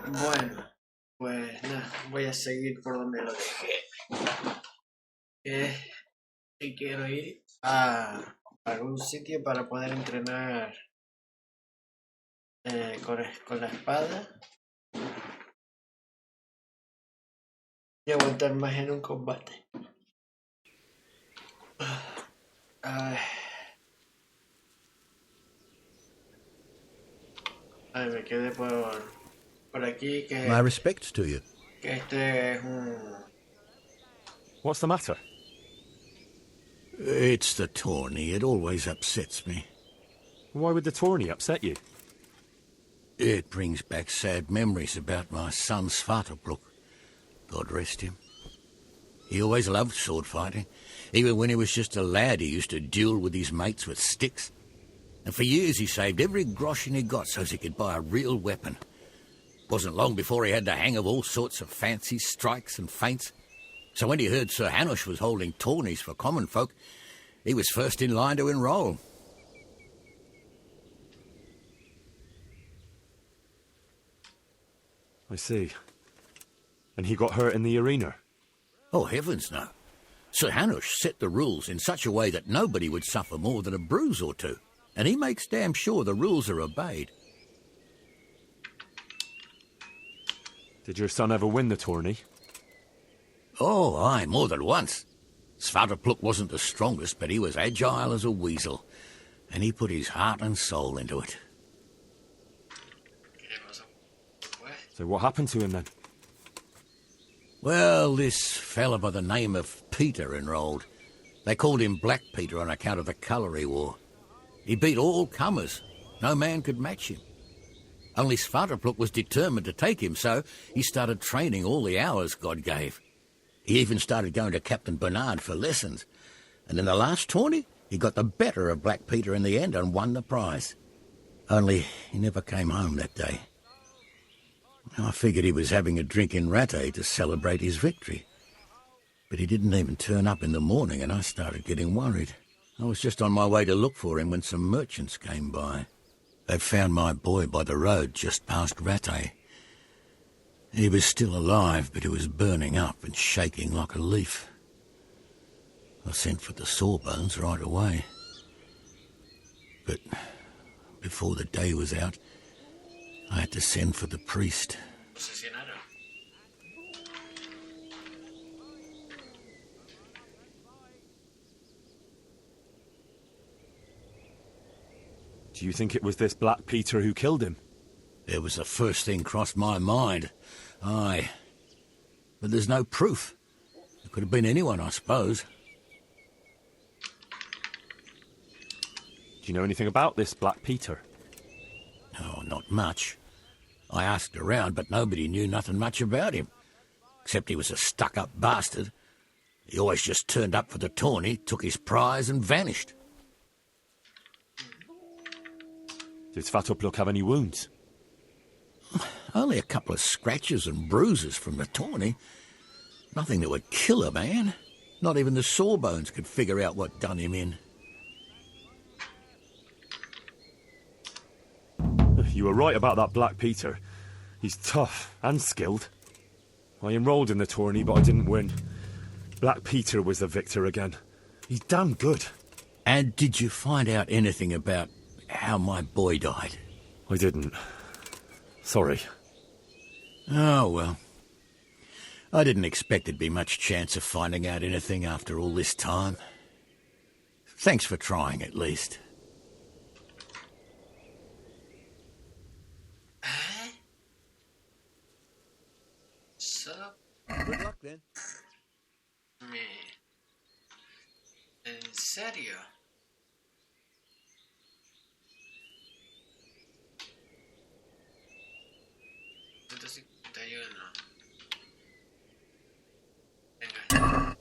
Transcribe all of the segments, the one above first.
Bueno, pues nada, voy a seguir por donde lo dejé. Que quiero ir a algún sitio para poder entrenar con la espada y aguantar más en un combate. Ay, me quedé por aquí My respects to you. que este es un... What's the matter? It's the tourney. It always upsets me. Why would the tourney upset you? It brings back sad memories about my son Svartalfluk. God rest him. He always loved sword fighting. Even when he was just a lad, he used to duel with his mates with sticks. And for years he saved every groschen he got so as he could buy a real weapon. Wasn't long before he had the hang of all sorts of fancy strikes and feints. So when he heard Sir Hanush was holding tourneys for common folk, he was first in line to enroll. I see. And he got hurt in the arena? Oh, heavens no. Sir Hanush set the rules in such a way that nobody would suffer more than a bruise or two. And he makes damn sure the rules are obeyed. Did your son ever win the tourney? Oh, aye, more than once. Svartalfluk wasn't the strongest, but he was agile as a weasel. And he put his heart and soul into it. So what happened to him then? Well, this fella by the name of Peter enrolled. They called him Black Peter on account of the colour he wore. He beat all comers. No man could match him. Only Svartalfluk was determined to take him, so he started training all the hours God gave. He even started going to Captain Bernard for lessons. And in the last tourney, he got the better of Black Peter in the end and won the prize. Only he never came home that day. I figured he was having a drink in Rattay to celebrate his victory. But he didn't even turn up in the morning, and I started getting worried. I was just on my way to look for him when some merchants came by. They'd found my boy by the road just past Rattay. He was still alive, but he was burning up and shaking like a leaf. I sent for the sawbones right away. But before the day was out, I had to send for the priest. Do you think it was this Black Peter who killed him? It was the first thing crossed my mind. Aye. But there's no proof. It could have been anyone, I suppose. Do you know anything about this Black Peter? Oh, not much. I asked around, but nobody knew nothing much about him. Except he was a stuck-up bastard. He always just turned up for the tourney, took his prize and vanished. Did Svartalfluk have any wounds? Only a couple of scratches and bruises from the tourney. Nothing that would kill a man. Not even the sawbones could figure out what done him in. You were right about that Black Peter. He's tough and skilled. I enrolled in the tourney, but I didn't win. Black Peter was the victor again. He's damn good. And did you find out anything about how my boy died? I didn't. Sorry. Oh, well. I didn't expect there'd be much chance of finding out anything after all this time. Thanks for trying, at least. Good luck then. ¿En serio? Venga.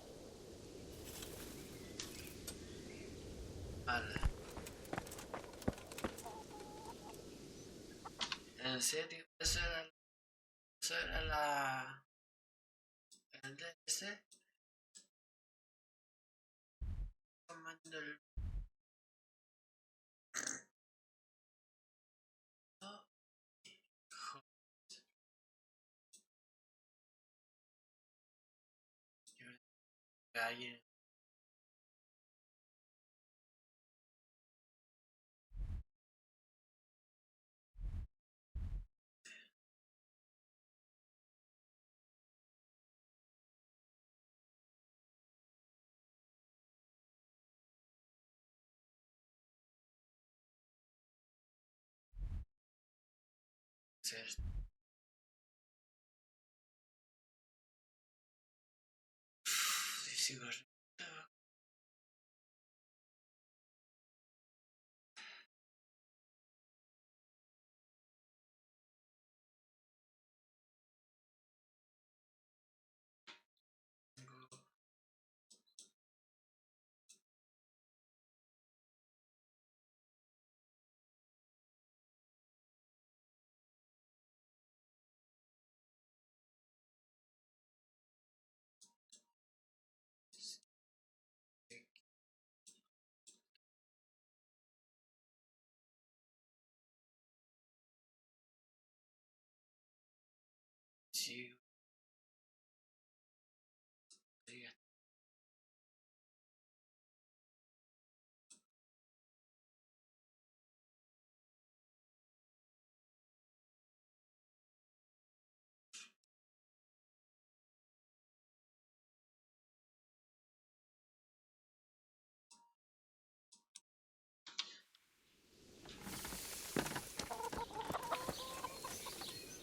Vale. ¿En serio? ¿Eso era el DLC? Tomando el... Alguien. Sigo sigo.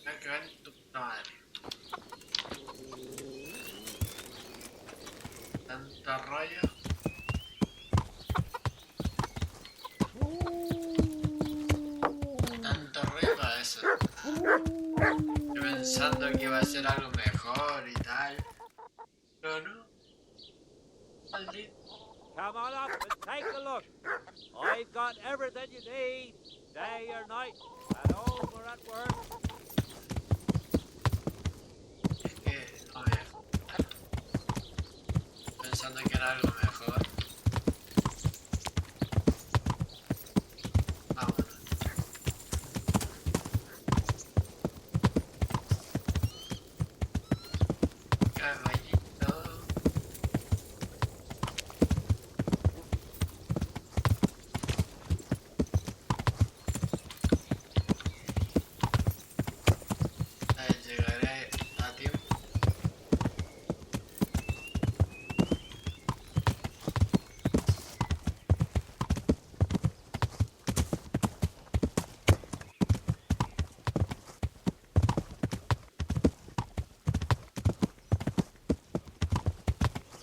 Me cago en tu puta madre. Tanto rollo. Tanto rollo para eso. Yo pensando que iba a ser algo mejor y tal. Pero no. Maldito. Come on up and take a look. I've got everything you need, day or night, at home or at work. Es que no me. Pensando que era algo mejor. Vámonos. Caballito. Llegaré a tiempo.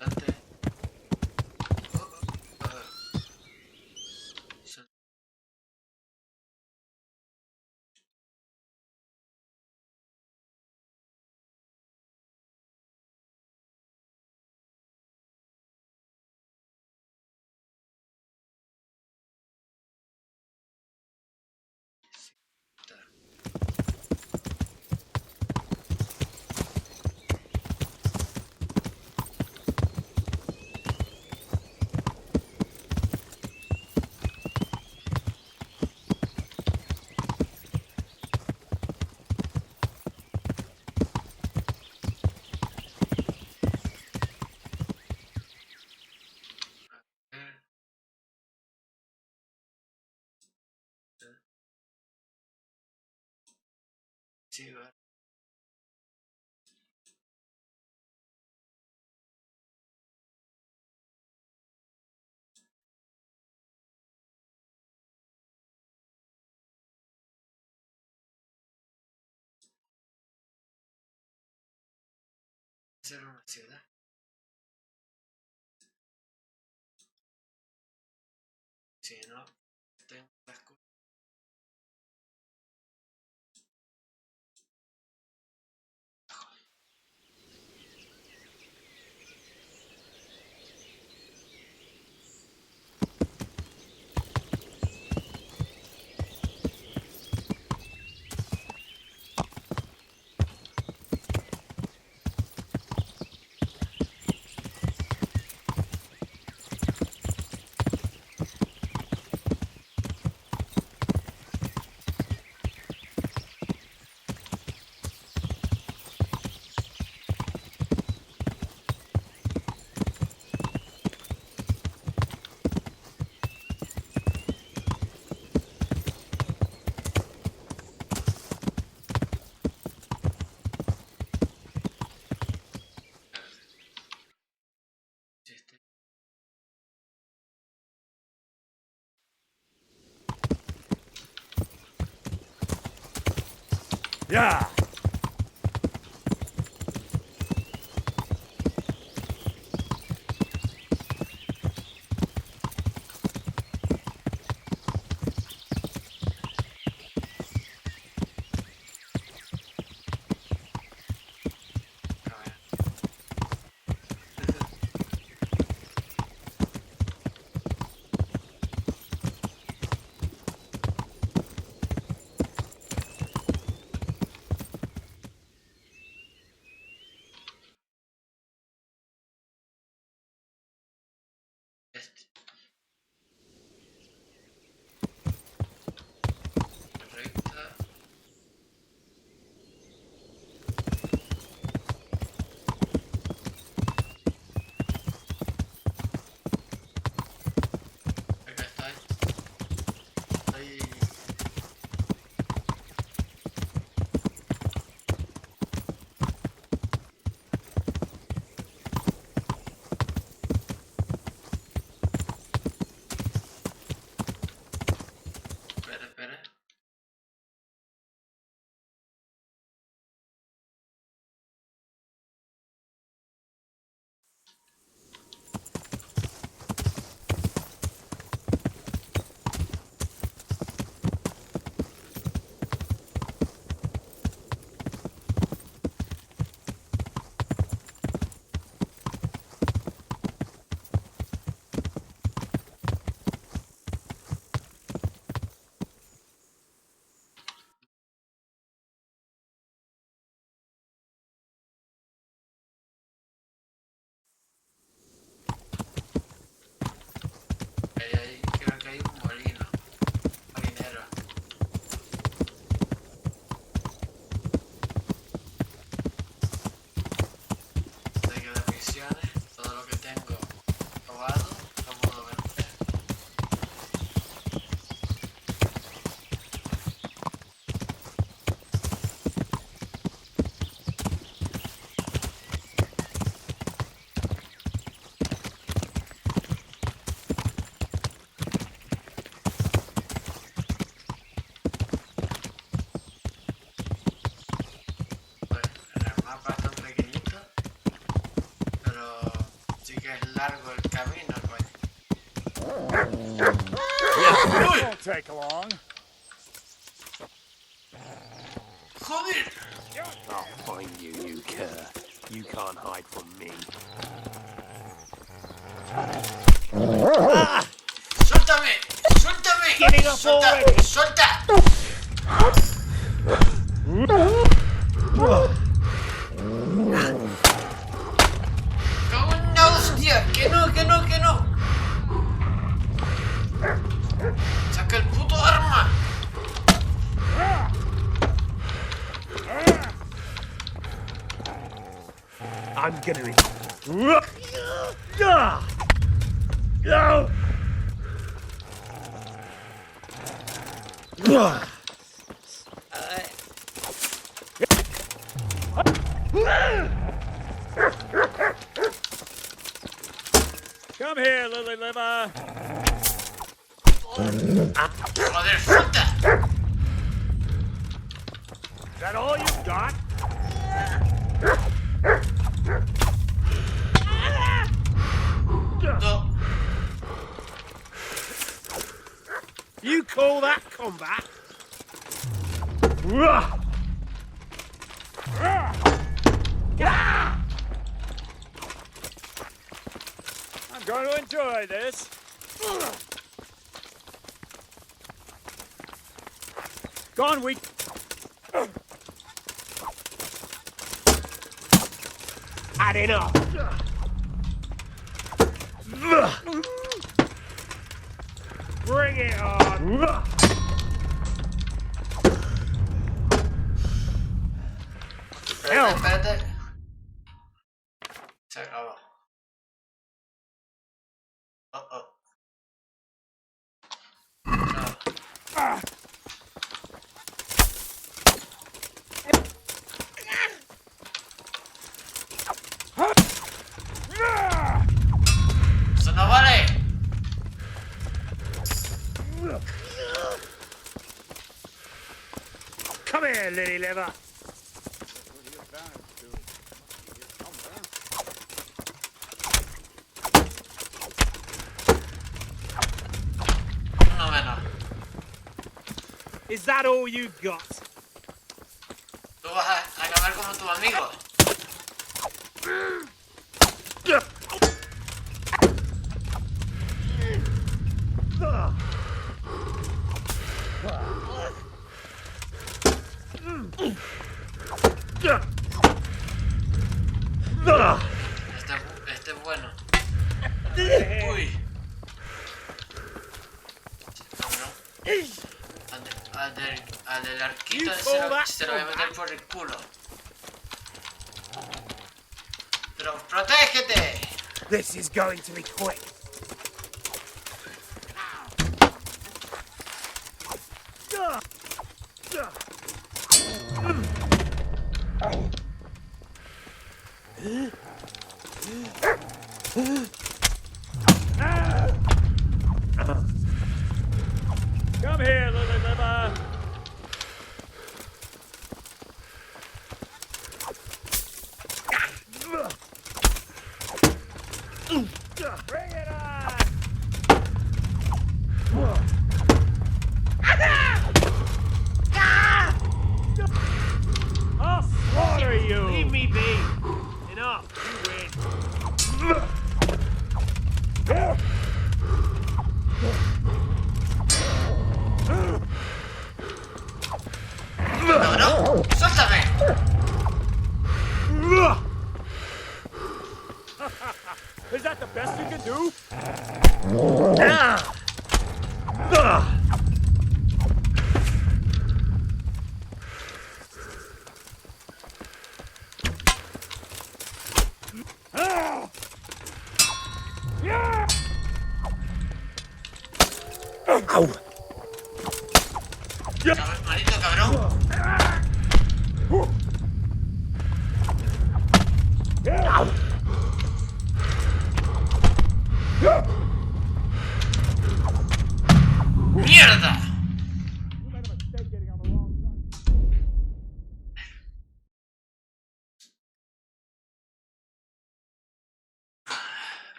Antes. Sí, va. Ser una ciudad. Si no, tengo las cosas. Yeah. Este. Recta. Acá está. Ahí. Espera, espera. Ahí creo que hay un molino. Marinero. De que de misiones, todo lo que tengo robado, lo puedo vender. Pues en el mapa es tan pequeñito, pero sí que es largo el camino, coño. Won't take long. ¡Joder! I'll find you, you cur. You can't hide from me. ¡Suéltame! ¡Suéltame! Getting up ¡Suelta! already. ¡Suelta! ¡Cago en la hostia! ¡Que no, que no, que no! ¡Saca el puto arma! I'm gonna. Come here, Lily Liver. ¡Joder, suelta! Is that all you've got? No. You call that combat? I'm going to enjoy this. Go on, we. Had enough. Bring it on. Espérate, espérate. Se acabó. Oh, oh. No. ¡Eso no vale! Come here, Lily silly liver. Uno menos. Is that all you got? Tú vas a acabar como tu amigo. Este es bueno. Uy. Cabrón. Al del arquito se lo voy a meter por el culo. Pero protégete. This is going to be quick. Come here, little liver. Bring it on! I'll slaughter you! Leave me be! Enough, you win. No, suéltame. Is that the best you can do? Maldito cabrón. ¡Mierda!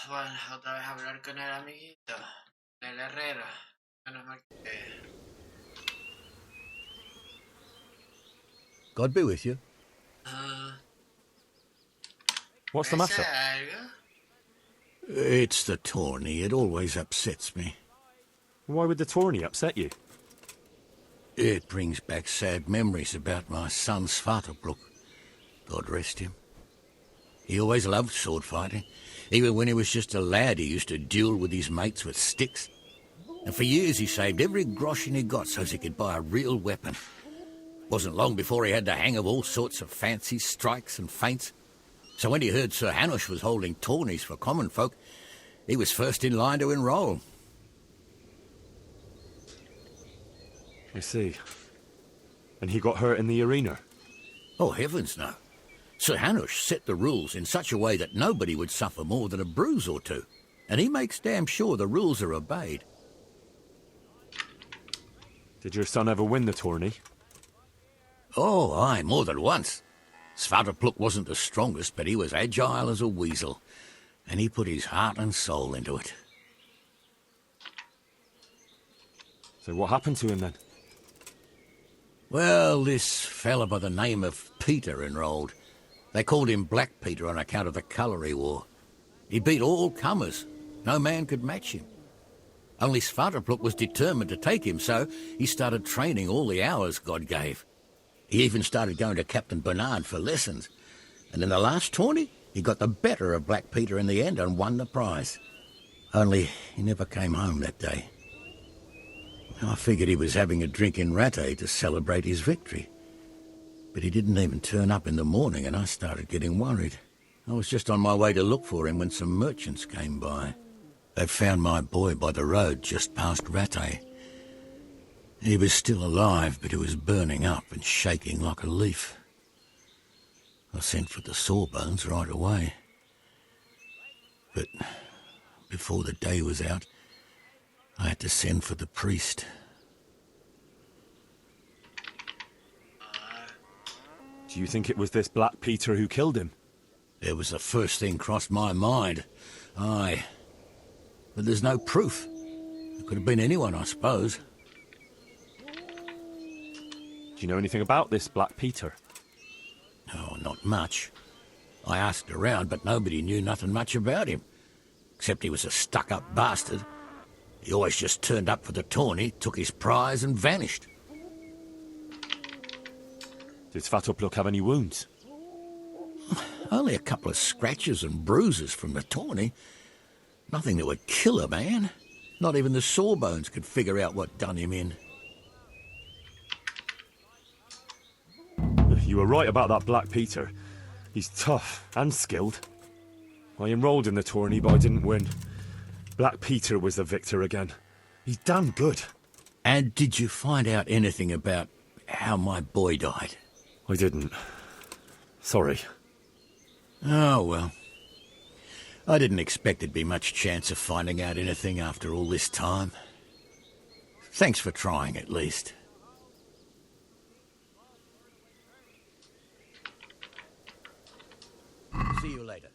Bueno, otra vez hablar con el amiguito, el herrero. Menos mal que... God be with you. What's the matter? algo? It's the tourney. It always upsets me. Why would the tourney upset you? It brings back sad memories about my son Svartalfbrook. God rest him. He always loved sword fighting. Even when he was just a lad, he used to duel with his mates with sticks. And for years he saved every groschen he got so as he could buy a real weapon. Wasn't long before he had the hang of all sorts of fancy strikes and feints. So when he heard Sir Hanush was holding tourneys for common folk, he was first in line to enroll. I see. And he got hurt in the arena? Oh, heavens no. Sir Hanush set the rules in such a way that nobody would suffer more than a bruise or two. And he makes damn sure the rules are obeyed. Did your son ever win the tourney? Oh, aye, more than once. Svartalfbrook wasn't the strongest, but he was agile as a weasel. And he put his heart and soul into it. So what happened to him then? Well, this fella by the name of Peter enrolled. They called him Black Peter on account of the colour he wore. He beat all comers. No man could match him. Only Svartalfbrook was determined to take him, so he started training all the hours God gave. He even started going to Captain Bernard for lessons. And in the last tourney, he got the better of Black Peter in the end and won the prize. Only he never came home that day. I figured he was having a drink in Rattay to celebrate his victory. But he didn't even turn up in the morning, and I started getting worried. I was just on my way to look for him when some merchants came by. They found my boy by the road just past Rattay. He was still alive, but he was burning up and shaking like a leaf. I sent for the sawbones right away. But before the day was out, I had to send for the priest. Do you think it was this Black Peter who killed him? It was the first thing crossed my mind. Aye. But there's no proof. It could have been anyone, I suppose. Do you know anything about this Black Peter? Oh, not much. I asked around, but nobody knew nothing much about him. Except he was a stuck-up bastard. He always just turned up for the tourney, took his prize and vanished. Did Svatopluk have any wounds? Only a couple of scratches and bruises from the tourney. Nothing that would kill a man. Not even the sawbones could figure out what done him in. You were right about that Black Peter. He's tough and skilled. I enrolled in the tourney, but I didn't win. Black Peter was the victor again. He's damn good. And did you find out anything about how my boy died? I didn't. Sorry. Oh, well. I didn't expect there'd be much chance of finding out anything after all this time. Thanks for trying, at least. See you later.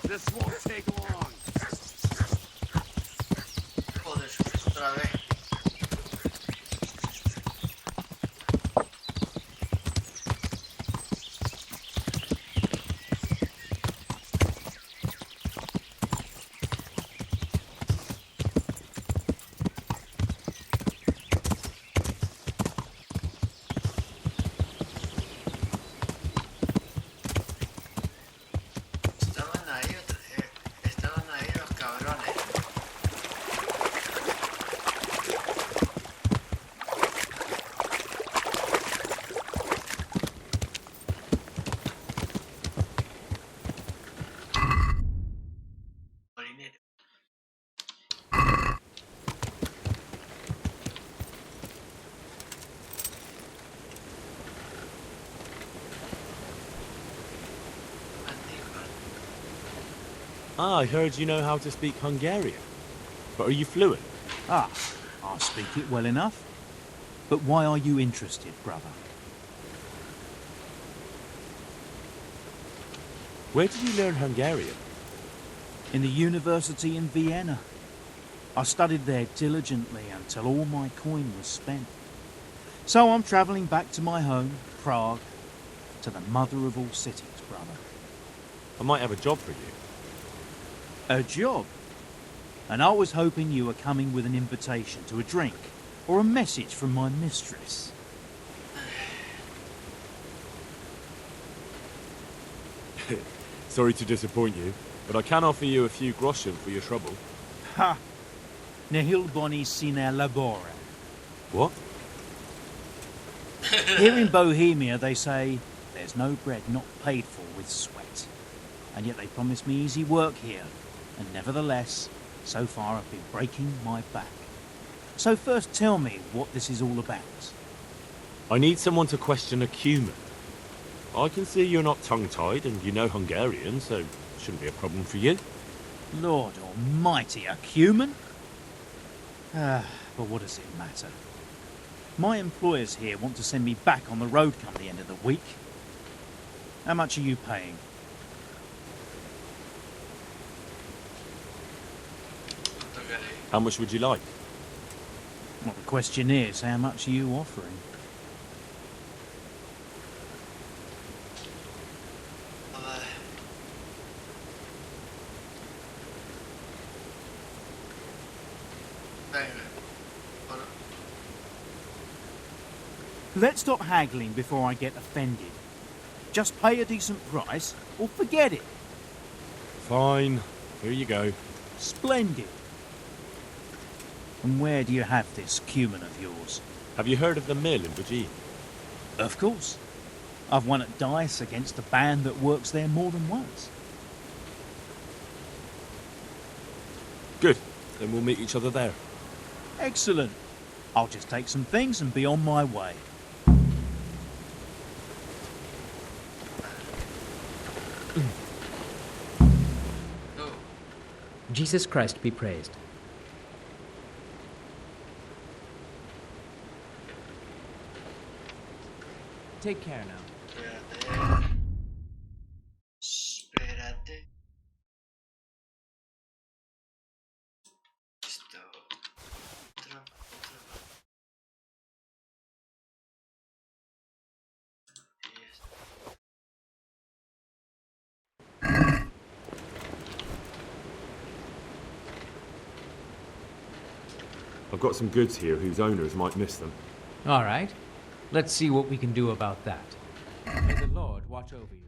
This won't take long. Joder, otra vez. Ah, I heard you know how to speak Hungarian. But are you fluent? Ah, I speak it well enough. But why are you interested, brother? Where did you learn Hungarian? In the university in Vienna. I studied there diligently until all my coin was spent. So I'm travelling back to my home, Prague, to the mother of all cities, brother. I might have a job for you. A job? And I was hoping you were coming with an invitation to a drink or a message from my mistress. Sorry to disappoint you, but I can offer you a few groschen for your trouble. Ha! Nihil boni sine labore. What? Here in Bohemia they say there's no bread not paid for with sweat. And yet they promise me easy work here. And nevertheless, so far I've been breaking my back. So first tell me what this is all about. I need someone to question a cumin. I can see you're not tongue-tied and you know Hungarian, so it shouldn't be a problem for you. Lord almighty, a cumin? But what does it matter? My employers here want to send me back on the road come the end of the week. How much are you paying? How much would you like? Well, the question is, how much are you offering? Let's stop haggling before I get offended. Just pay a decent price or forget it. Fine. Here you go. Splendid. And where do you have this cumin of yours? Have you heard of the mill in Virginia? Of course. I've won at dice against a band that works there more than once. Good. Then we'll meet each other there. Excellent. I'll just take some things and be on my way. Jesus Christ be praised. Take care now. Espérate. Esto. Otro. Y esto. I've got some goods here whose owners might miss them. All right. Let's see what we can do about that. May the Lord watch over you.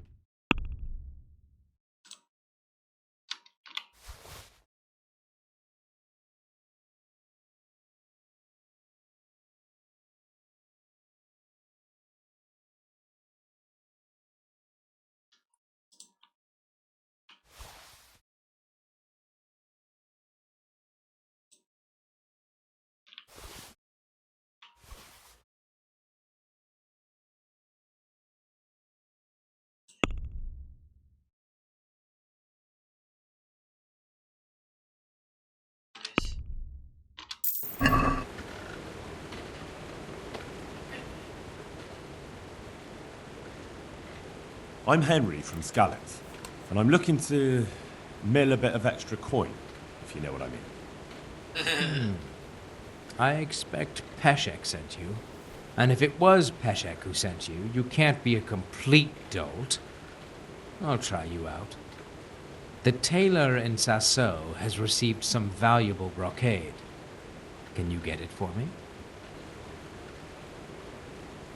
I'm Henry from Skalitz, and I'm looking to mill a bit of extra coin, if you know what I mean. I expect Peshek sent you. And if it was Peshek who sent you, you can't be a complete dolt. I'll try you out. The tailor in Sasso has received some valuable brocade. Can you get it for me?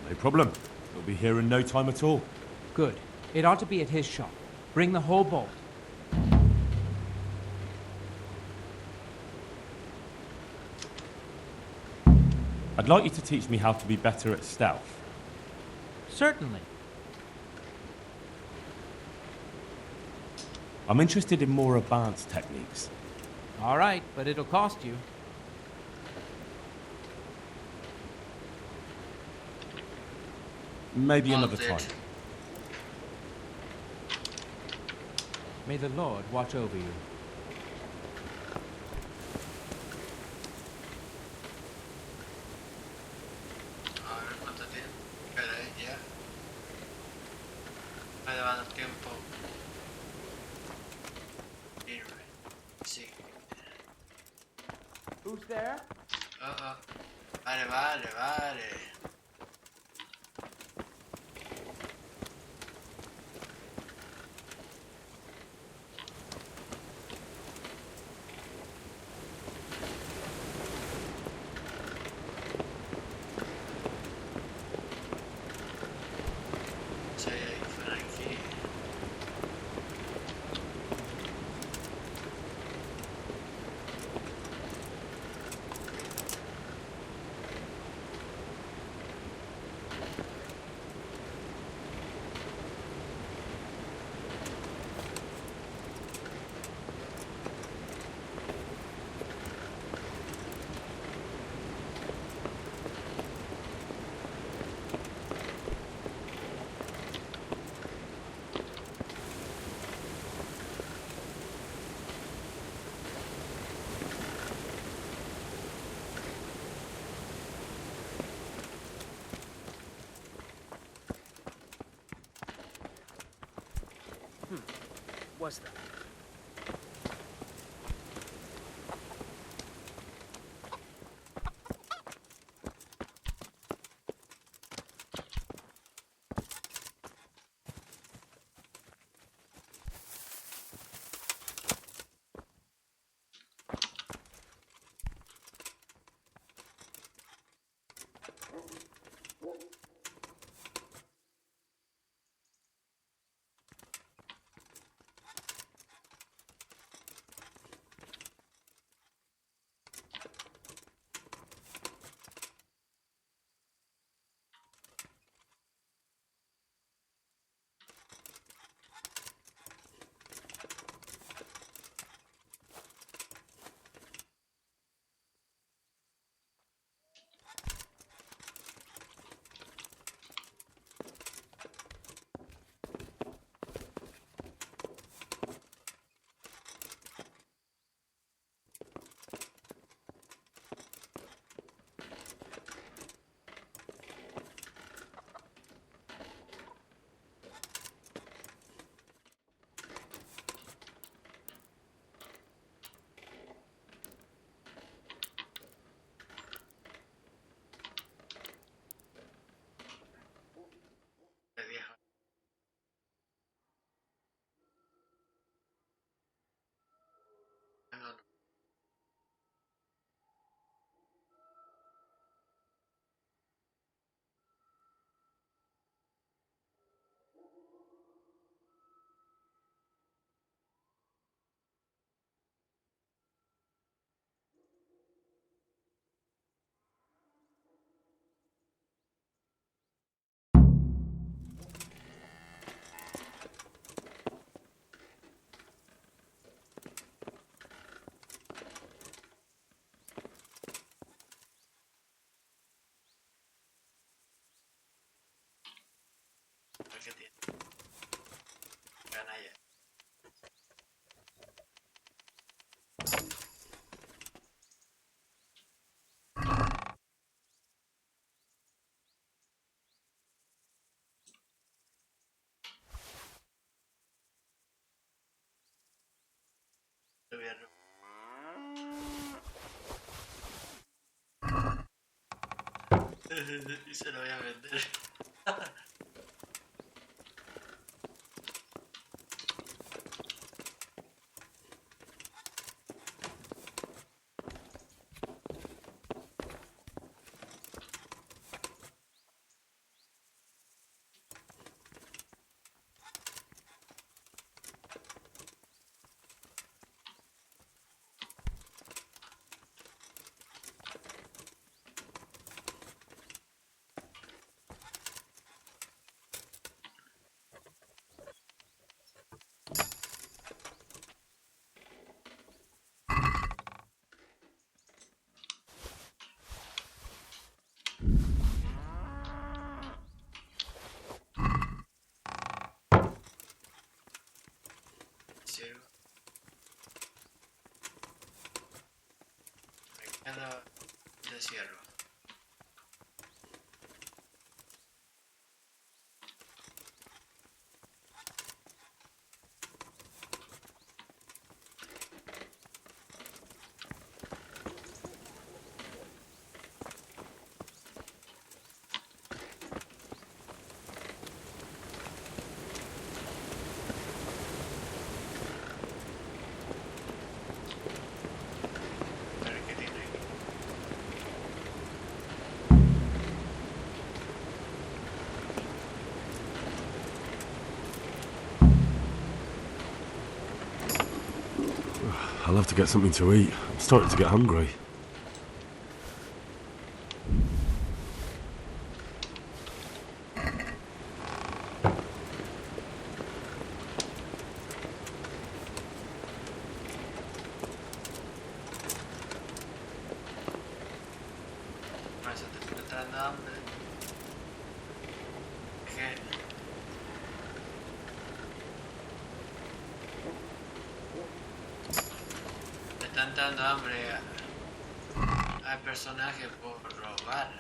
No problem. It'll be here in no time at all. Good. It ought to be at his shop. Bring the whole bolt. I'd like you to teach me how to be better at stealth. Certainly. I'm interested in more advanced techniques. All right, but it'll cost you. Maybe another Wanted. time. May the Lord watch over you. A ver cuánto tiempo. Espera, ya. Me ha llevado tiempo irme. Sí. Who's there? Oh. Vale. Sí, Frankie. What's that? De viejo. No. ¿Qué tiene? Canalla. Gobierno. Y se lo voy a vender. cierro. A ver qué tiene aquí. I'll have to get something to eat. I'm starting to get hungry. Más te está dando hambre. ¿Qué? Me están dando hambre al personaje por robar.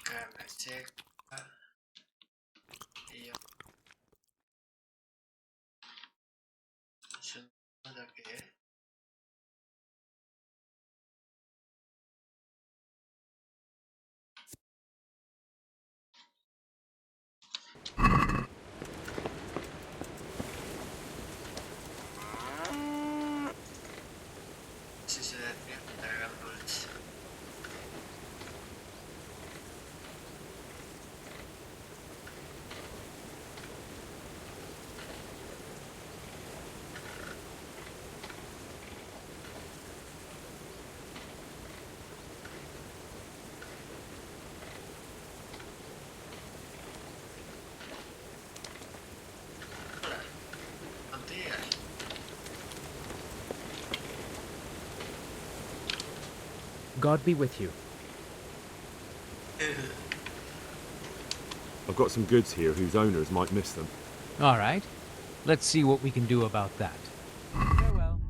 Carne seca. Y yo. ¿Eso lo que es? Sí se despierta Dragon Balls. Hola, contigo. God be with you. I've got some goods here whose owners might miss them. All right. Let's see what we can do about that. Farewell.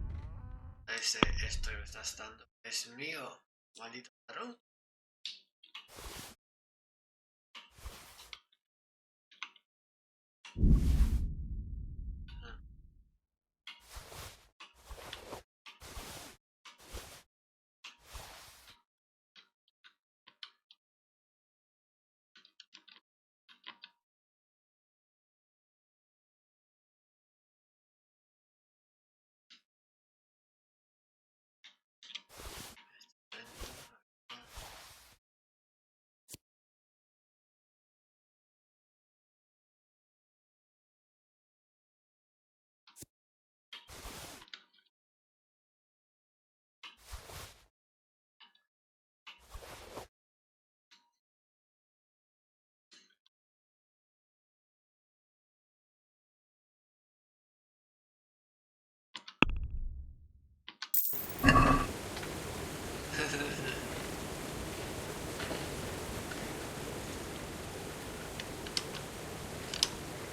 Esto que me estás dando es mío, maldito ladrón.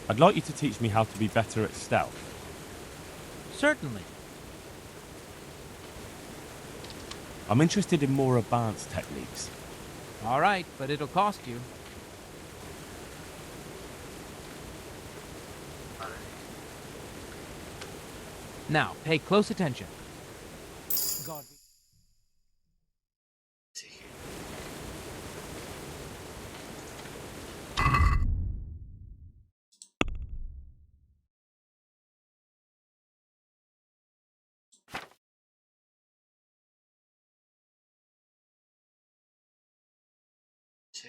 I'd like you to teach me how to be better at stealth. Certainly. I'm interested in more advanced techniques. All right, but it'll cost you. Vale. Now, pay close attention. God be- Sí. Sí,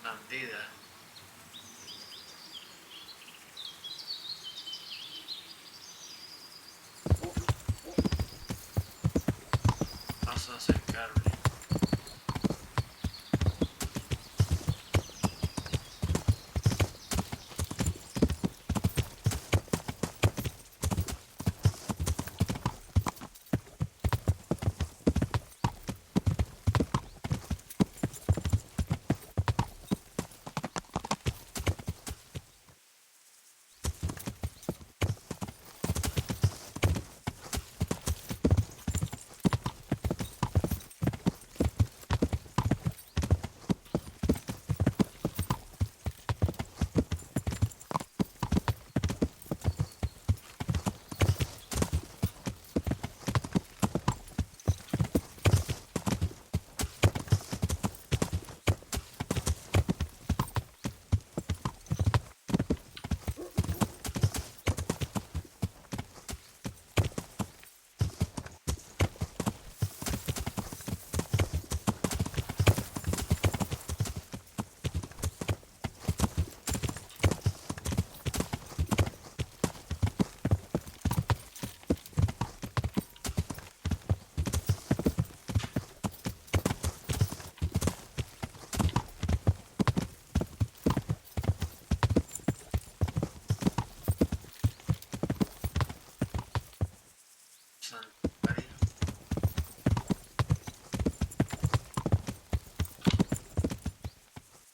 Bandida. Paso a acercarme.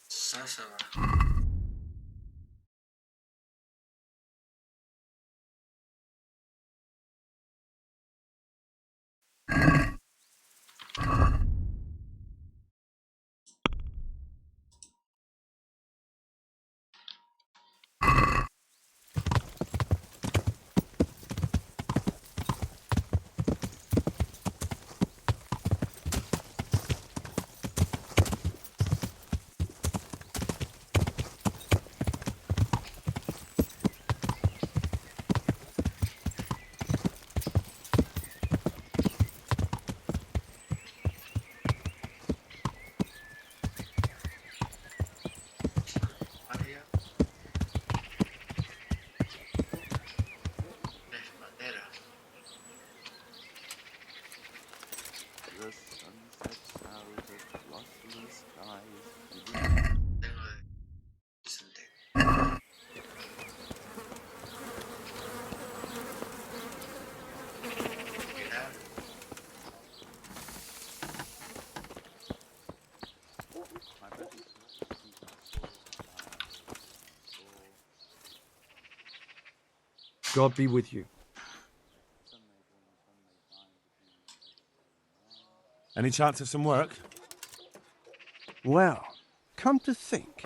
Salsa va. María. Desmadera. The sunset out of glossy skies. Tengo de 60. Mirar. I'm ready to keep my soul alive. God be with you. Some may dream, some may find the Any chance of some work? Well, come to think,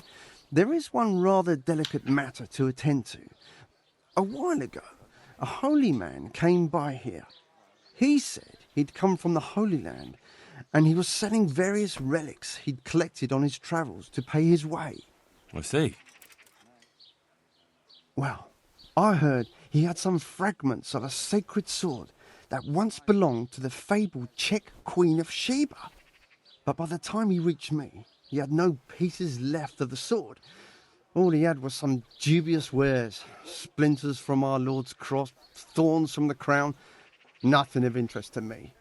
there is one rather delicate matter to attend to. A while ago, a holy man came by here. He said he'd come from the Holy Land, and he was selling various relics he'd collected on his travels to pay his way. I see. Well, I heard he had some fragments of a sacred sword that once belonged to the fabled Czech Queen of Sheba. But by the time he reached me, he had no pieces left of the sword. All he had was some dubious wares, splinters from our Lord's cross, thorns from the crown, nothing of interest to me.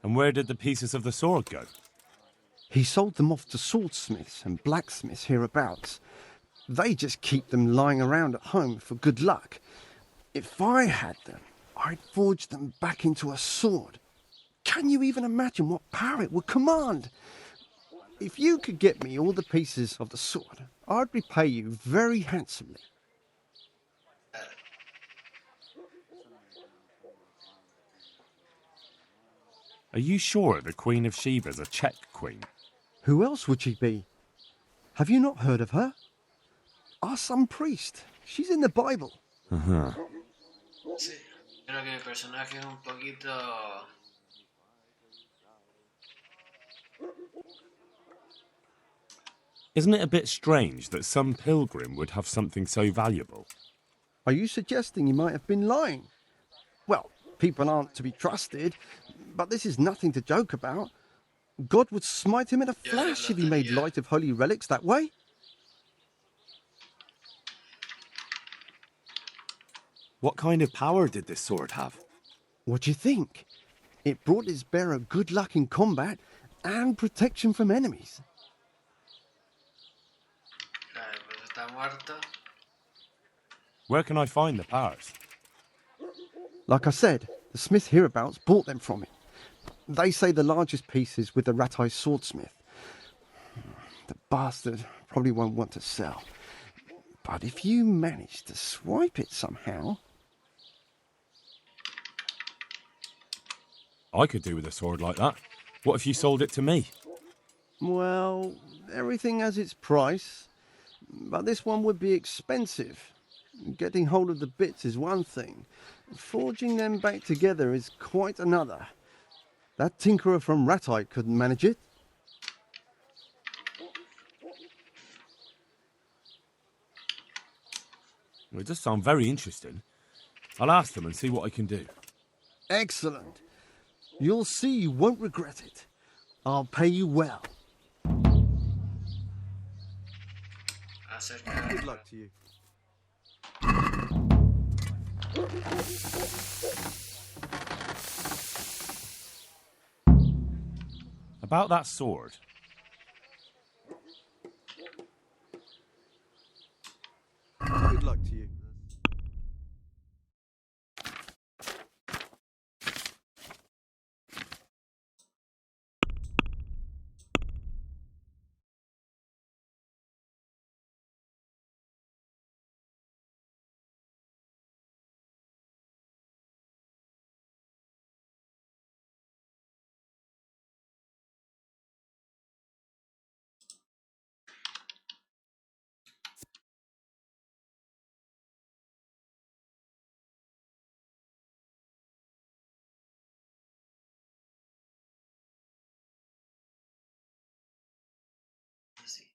And where did the pieces of the sword go? He sold them off to swordsmiths and blacksmiths hereabouts. They just keep them lying around at home for good luck. If I had them, I'd forge them back into a sword. Can you even imagine what power it would command? If you could get me all the pieces of the sword, I'd repay you very handsomely. Are you sure the Queen of Sheba's a Czech queen? Who else would she be? Have you not heard of her? Our son priest. She's in the Bible. Uh-huh. Sí. Creo que mi personaje es un poquito. Isn't it a bit strange that some pilgrim would have something so valuable? Are you suggesting he might have been lying? Well, people aren't to be trusted, but this is nothing to joke about. God would smite him in a flash if he made light of holy relics that way. What kind of power did this sword have? What do you think? It brought its bearer good luck in combat and protection from enemies. Claro, pues está muerto. Where can I find the powers? Like I said, the smith hereabouts bought them from him. They say the largest piece is with the rat-eye swordsmith. The bastard probably won't want to sell. But if you manage to swipe it somehow... I could do with a sword like that. What if you sold it to me? Well, everything has its price. But this one would be expensive. Getting hold of the bits is one thing. Forging them back together is quite another. That tinkerer from Rat-Eye couldn't manage it. Well, it does sound very interesting. I'll ask them and see what I can do. Excellent. You'll see you won't regret it. I'll pay you well. Acerca. Good luck to you. About that sword. Good luck to you. Así.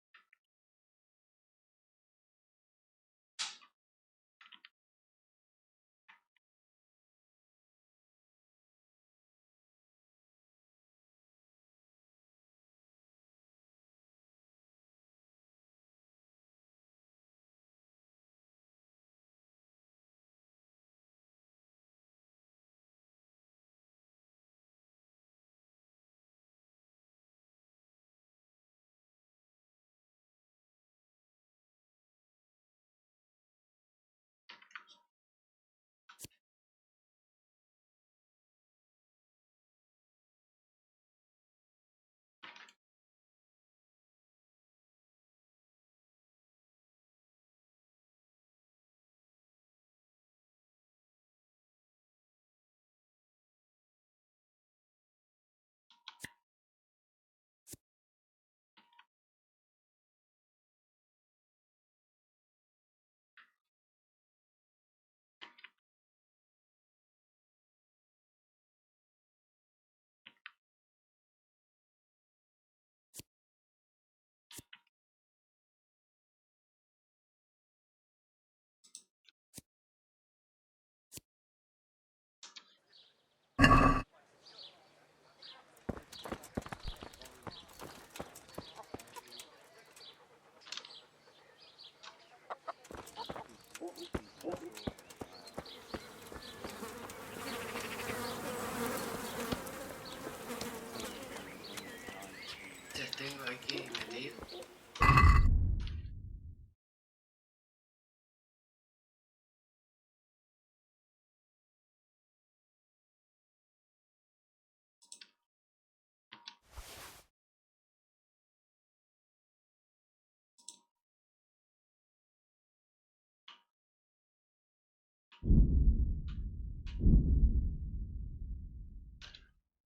Te tengo aquí metido.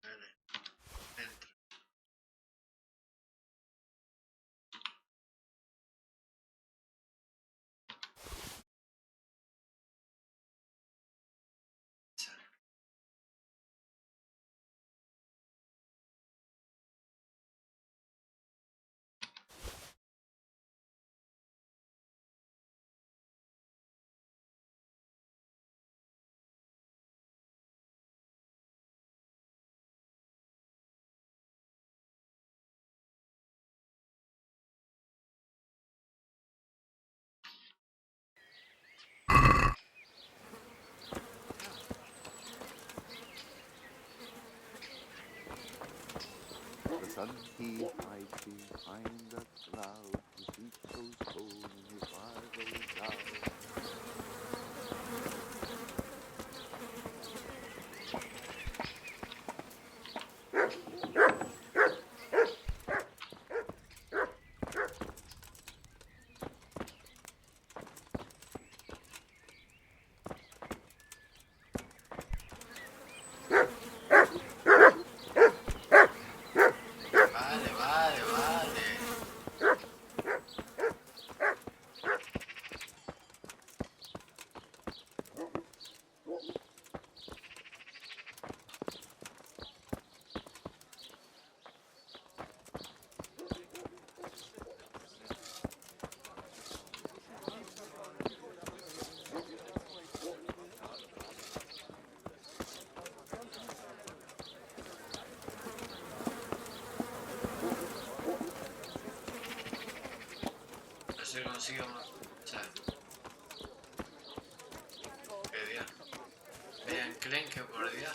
Vale, entro. sun he hides behind the cloud. His feet goes cold and his fire goes out. Vale, vale, vale. No sé si consigo más. O sea, qué día. Bien, clenque por día.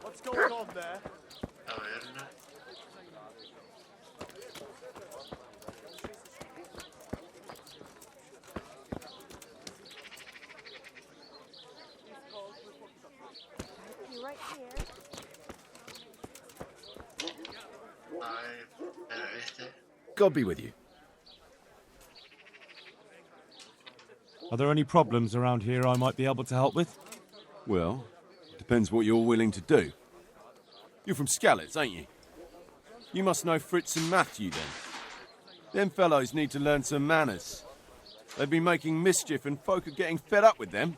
What's going on there? Taberna. You right here. A ver, pero este. God be with you. Are there any problems around here I might be able to help with? Well, depends what you're willing to do. You're from Skalitz, ain't you? You must know Fritz and Matthew, then. Them fellows need to learn some manners. They've been making mischief and folk are getting fed up with them.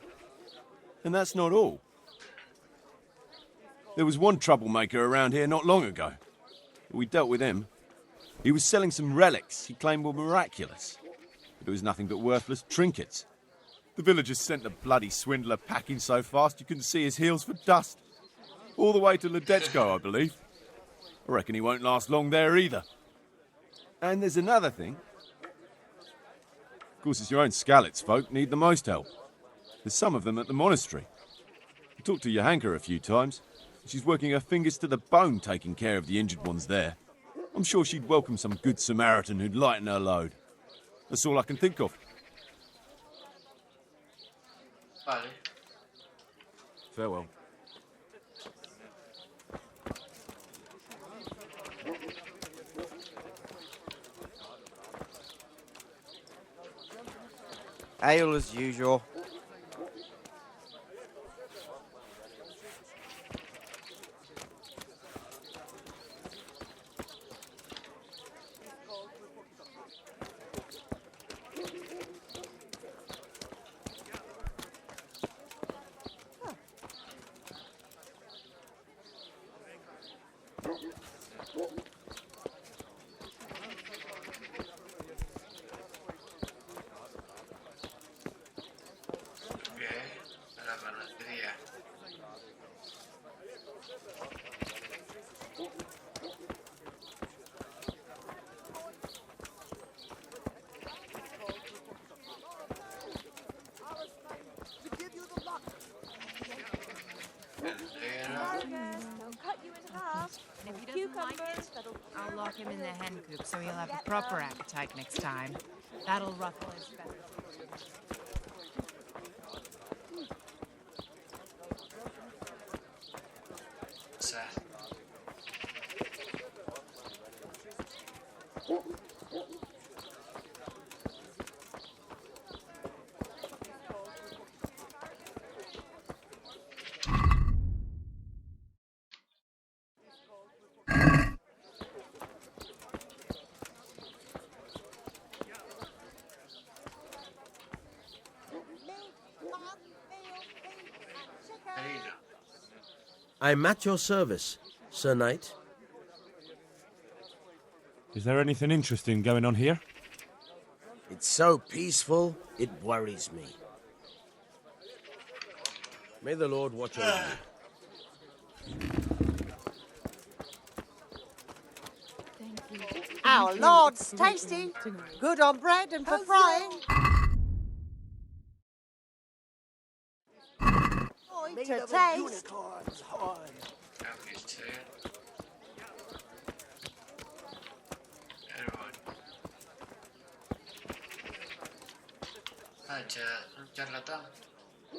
And that's not all. There was one troublemaker around here not long ago. We dealt with him. He was selling some relics he claimed were miraculous. But it was nothing but worthless trinkets. The villagers sent the bloody swindler packing so fast you couldn't see his heels for dust. All the way to Ledechko, I believe. I reckon he won't last long there either. And there's another thing. Of course, it's your own Skalitz folk need the most help. There's some of them at the monastery. I talked to Johanka a few times. She's working her fingers to the bone taking care of the injured ones there. I'm sure she'd welcome some good Samaritan who'd lighten her load. That's all I can think of. Vale. Farewell. Ale as usual. La panadería. They'll cut you in half. And if he doesn't like it, I'll lock him in the hen coop so he'll have a proper appetite next time. That'll ruffle his feathers. I'm at your service, Sir Knight. Is there anything interesting going on here? It's so peaceful, it worries me. May the Lord watch over you. Our Lord's tasty. Good on bread and for frying. To taste.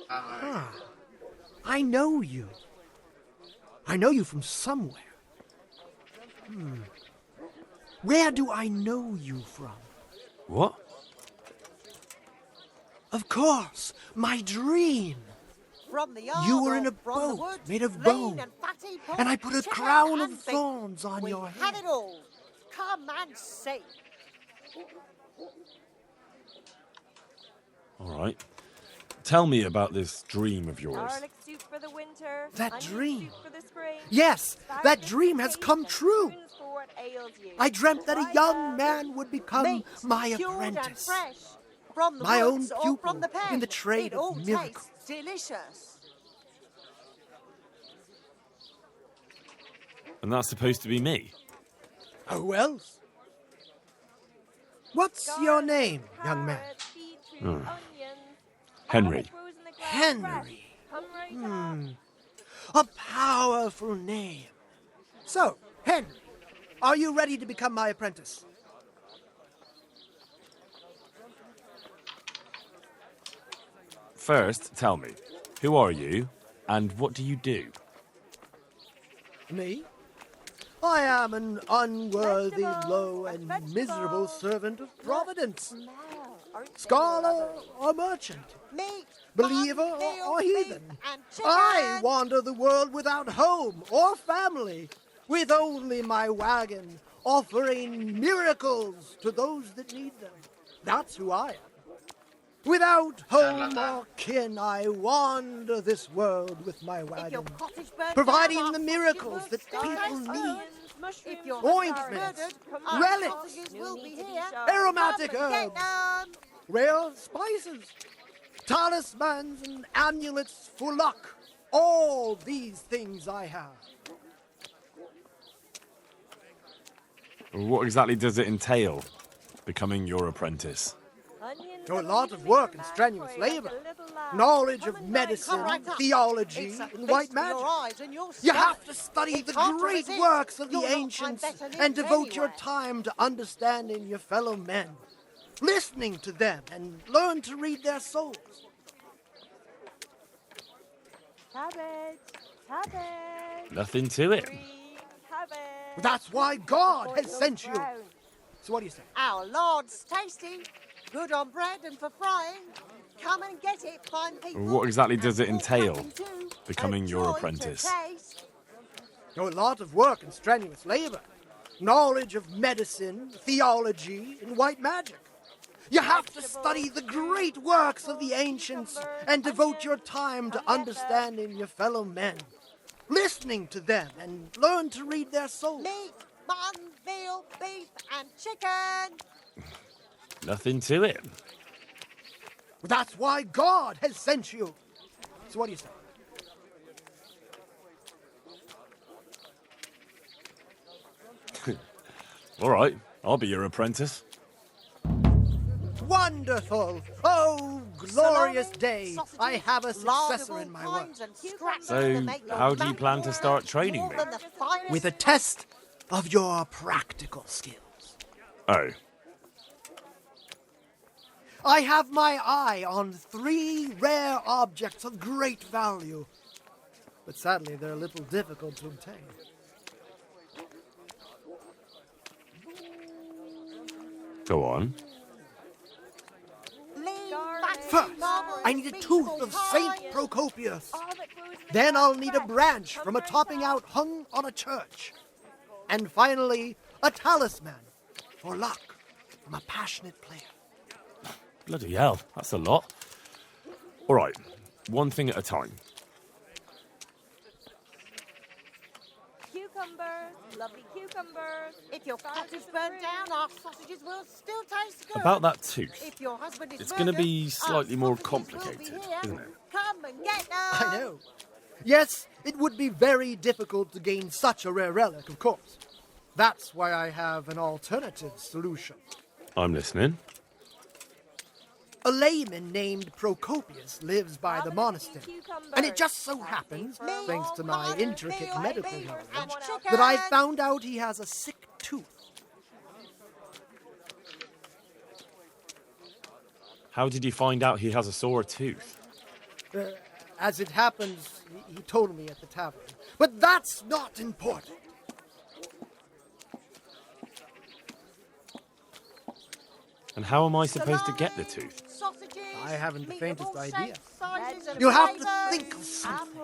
Ah, I know you. I know you from somewhere. Where do I know you from? What? Of course, my dream. From the yard You were or in a from the boat woods, made of lean bone, and fatty, pork, and I put a chicken crown of and beef. thorns on We your have head. it all. Come and see. All right. Tell me about this dream of yours. Garlic soup for the winter. That onion dream. soup for the spring. Yes, that asparagus dream for has taste, come and true. prunes for what ails you. I dreamt that a Right young up. man would become Meat, my cured apprentice. and fresh. From the My woods own or pupil from the pen. in the trade it all of miracles. tastes delicious. And that's supposed to be me. Who else? What's your name, young man? Carrots, beetroot, Hmm. onions. Henry. All that grows in the ground fresh. Henry. Come right up. A powerful name. So, Henry, are you ready to become my apprentice? First, tell me, who are you, and what do you do? Me? I am an unworthy, Vegetables, low, and vegetables. miserable servant of Providence. Smell. Aren't they Scholar lovely? or merchant, Meat, believer mutton, veal, or beef heathen. and chicken. I wander the world without home or family, with only my wagon, offering miracles to those that need them. That's who I am. Without home or kin, I wander this world with my If your wagon, cottage burns providing down, the our miracles sausages that will people taste need. good. Mushrooms, If your Ointments, husband's murdered, our relics, sausages No will need be to be here. sharp. aromatic Come and herbs, get 'em. rare spices, talismans and amulets for luck. All these things I have. What exactly does it entail, becoming your apprentice? Onions A and lot of lemonade work and back strenuous for you like labor, a little lamb. knowledge Come of and dine, medicine, Come right up. theology, It's a and feast white for magic. your eyes and your You stomach. have to study It's the hard to great resist. works of the You'll not find ancients better and news devote your anywhere. time to understanding your fellow men, listening to them, and learn to read their souls. Cabbage. Cabbage. Nothing to it. Green cabbage. That's why God Before it has goes sent you. brown. So what do you say? Our Lord's tasty. Good on bread and for frying. Come and get it, fine people. What exactly does it And entail, pork packing too. becoming A your joy to apprentice? taste. A lot of work and strenuous labor, knowledge of medicine, theology, and white magic. You have to study the great works of the ancients and devote your time to understanding your fellow men, listening to them, and learn to read their souls. Meat, mutton, veal, beef and chicken. Nothing to it. That's why God has sent you. So what do you say? All right, I'll be your apprentice. Wonderful! Oh, glorious Salami, day! sausages, I have a lard of successor all in my work. kinds and scraps So, to make your how do you mouth plan to water start training more me? than the finest With a test of your practical skills. Oh, I have my eye on 3 rare objects of great value, but sadly they're a little difficult to obtain. go on. First, I need a tooth of Saint Procopius. Then I'll need a branch from a topping out hung on a church. And finally, a talisman for luck from a passionate player. Bloody hell, that's a lot. All right, one thing at a time. Cucumbers. Lovely cucumbers. If your cottage burnt down, our sausages will still taste good. About that tooth. If your husband is It's going to murdered, be our slightly more sausages will be complicated, here. isn't it? Come and get them. I know. Yes, it would be very difficult to gain such a rare relic, of course. That's why I have an alternative solution. I'm listening. A layman named Procopius lives by the monastery, and it just so happens, thanks to my intricate medical knowledge, that I found out he has a sick tooth. How did you find out he has a sore tooth? As it happens, he told me at the tavern. But that's not important. And how am I supposed to get the tooth? I haven't the faintest idea. You'll have to think of something.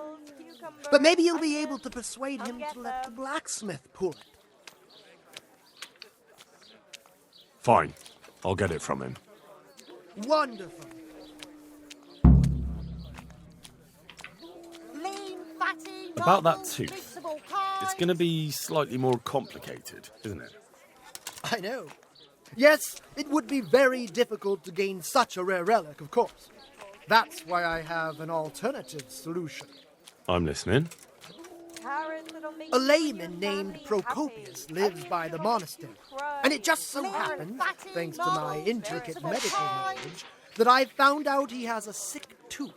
But maybe you'll be able to persuade him to let the blacksmith pull it. Fine. I'll get it from him. Wonderful. Lean, fatty, About that normal, tooth. mixable kind. It's going to be slightly more complicated, isn't it? I know. Yes, it would be very difficult to gain such a rare relic, of course. That's why I have an alternative solution. I'm listening. A layman named Procopius lives by the monastery, and it just so happens, thanks to my intricate medical knowledge, that I found out he has a sick tooth.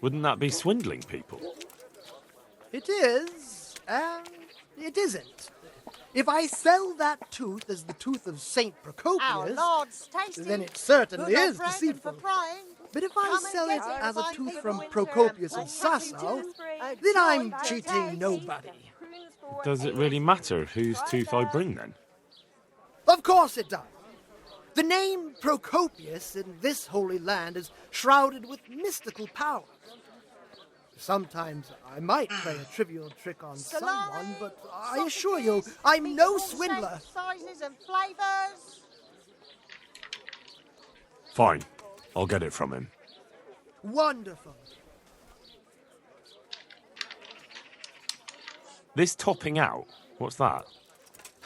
Wouldn't that be swindling people? It is, and it isn't. If I sell that tooth as the tooth of Saint Our Procopius, Lord's tasty. then it certainly Good on is bread and deceitful. for frying. But if Come I and sell get it it, as a fine tooth people. from Winter Procopius of and Sasau, a then I'm joy to cheating taste. nobody. Does it really matter whose tooth I bring then? Of course it does. The name Procopius in this holy land is shrouded with mystical power. Sometimes I might play a trivial trick on someone, but I assure you, I'm no swindler. Sizes and flavours. Fine. I'll get it from him. Wonderful. This topping out, what's that?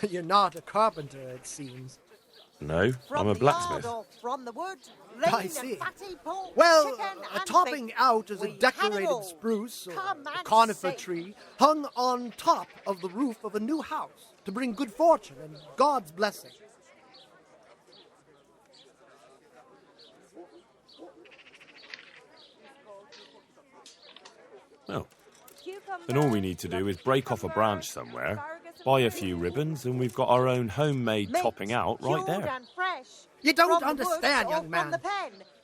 You're not a carpenter, it seems. No, I'm a blacksmith. From the wood, I see. Well, a topping out is a decorated spruce or a conifer tree hung on top of the roof of a new house to bring good fortune and God's blessing. Well, then all we need to do is break off a branch somewhere, buy a few ribbons, and we've got our own homemade topping out right there. You don't understand, young man.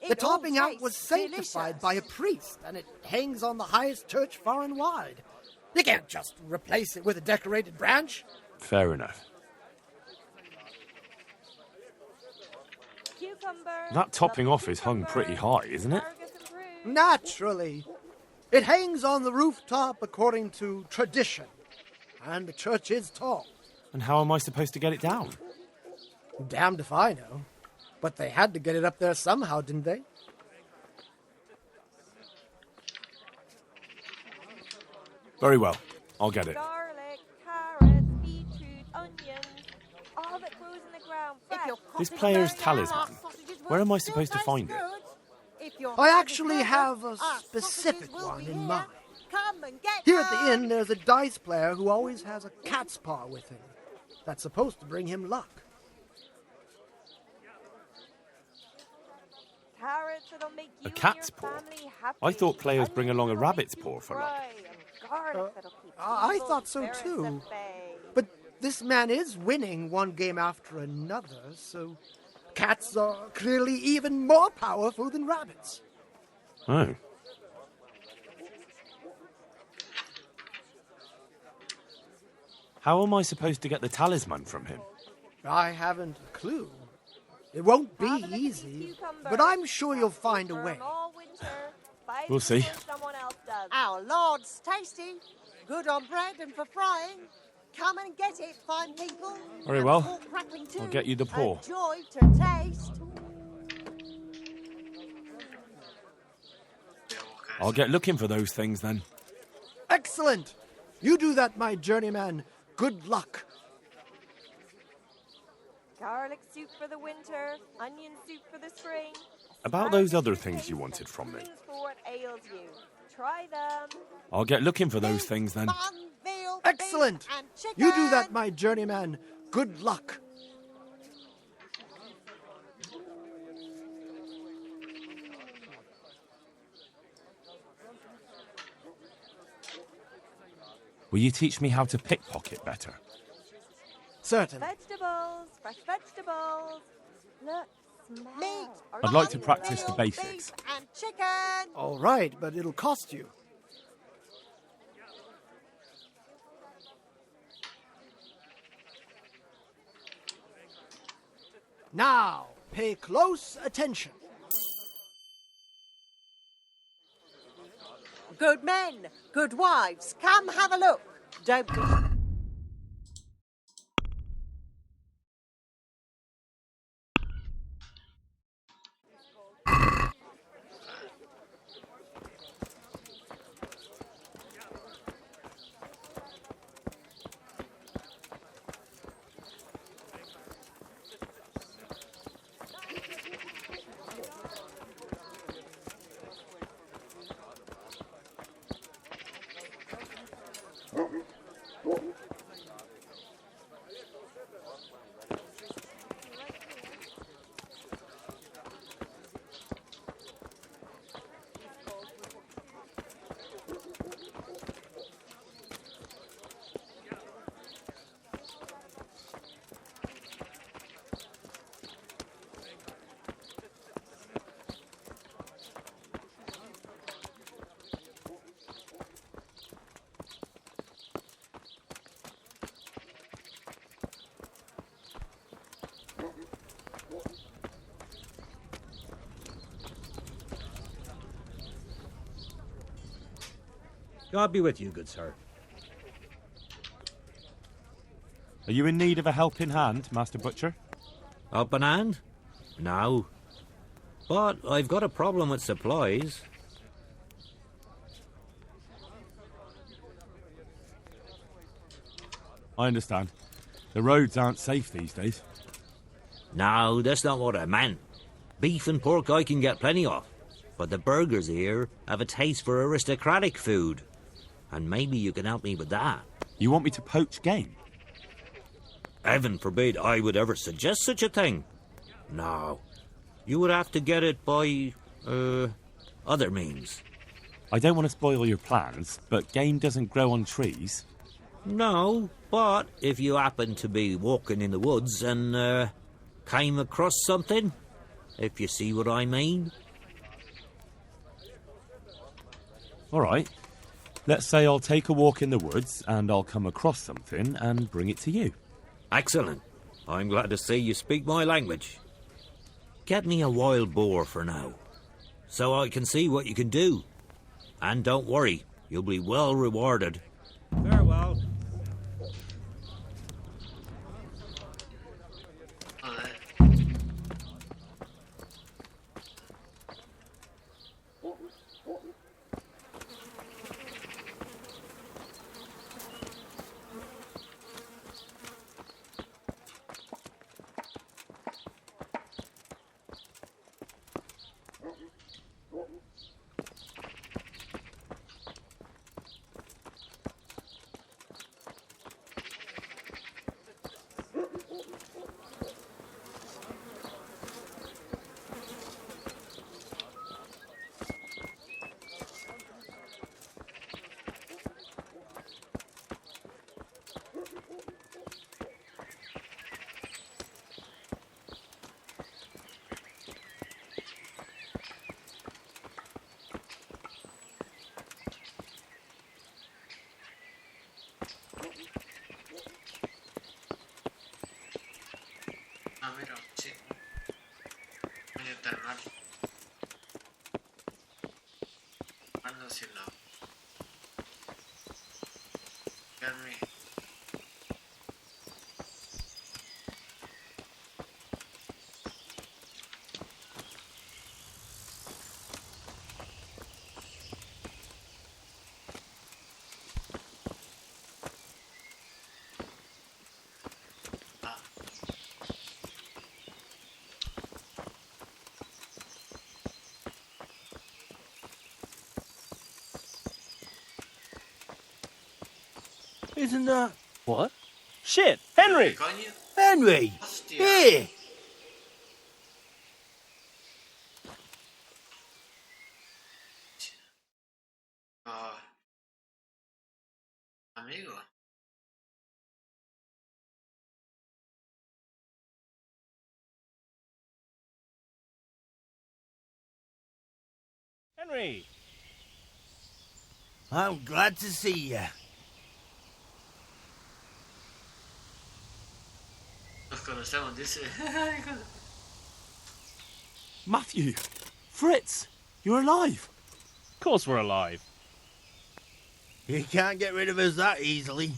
The topping out was sanctified by a priest, and it hangs on the highest church far and wide. You can't just replace it with a decorated branch. Fair enough. That topping off is hung pretty high, isn't it? Naturally. It hangs on the rooftop according to tradition, and the church is tall. And how am I supposed to get it down? Damned if I know. But they had to get it up there somehow, didn't they? Very well. I'll get it. Garlic, carrots, beetroot, onions, all that grows in the ground fresh. This player's talisman. Where am I supposed to find it? I actually have a specific one in mind. Here at the inn, there's a dice player who always has a cat's paw with him. That's supposed to bring him luck. Carrots that'll make you A cat's and your paw? family happy. I thought players bring along a rabbit's paw for luck. Fry and garlic that'll keep I people thought so spirits too. at bay. But this man is winning one game after another, so cats are clearly even more powerful than rabbits. Oh. How am I supposed to get the talisman from him? I haven't a clue. It won't be easy, but I'm sure you'll find a way. We'll see. Our Lord's tasty. Good on bread and for frying. Come and get it, fine people. Very And well. pork crackling too. I'll get you the paw. A joy to taste. I'll get looking for those things then. Excellent! You do that, my journeyman. Good luck. Garlic soup for the winter, onion soup for the spring. About those other things you wanted from me. For what ails you. try them. I'll get looking for those things then. Excellent! You do that, my journeyman. Good luck. Will you teach me how to pickpocket better? Certainly. Vegetables, fresh vegetables. Look, smell. Meat. I'd like to practice the basics. And chicken. All right, but it'll cost you. Now, pay close attention. Good men, good wives, come have a look. Don't be... God be with you, good sir. Are you in need of a helping hand, Master Butcher? Up an hand? No. But I've got a problem with supplies. I understand. The roads aren't safe these days. No, that's not what I meant. Beef and pork I can get plenty of. But the burgers here have a taste for aristocratic food. And maybe you can help me with that. You want me to poach game? Heaven forbid I would ever suggest such a thing. No. You would have to get it by, other means. I don't want to spoil your plans, but game doesn't grow on trees. No, but if you happen to be walking in the woods and, came across something, if you see what I mean. All right. Let's say I'll take a walk in the woods and I'll come across something and bring it to you. Excellent. I'm glad to see you speak my language. Get me a wild boar for now, so I can see what you can do. And don't worry, you'll be well rewarded. Farewell. Mira, sí. Voy a entrenar. Ando sin lado. Quedarme. Isn't that... What? Shit! Henry! Coño. Henry! Hostia. Here! Ah, amigo. Henry! I'm glad to see you. Nos conocemos, dice. Matthew! Fritz! You're alive! Of course we're alive. You can't get rid of us that easily.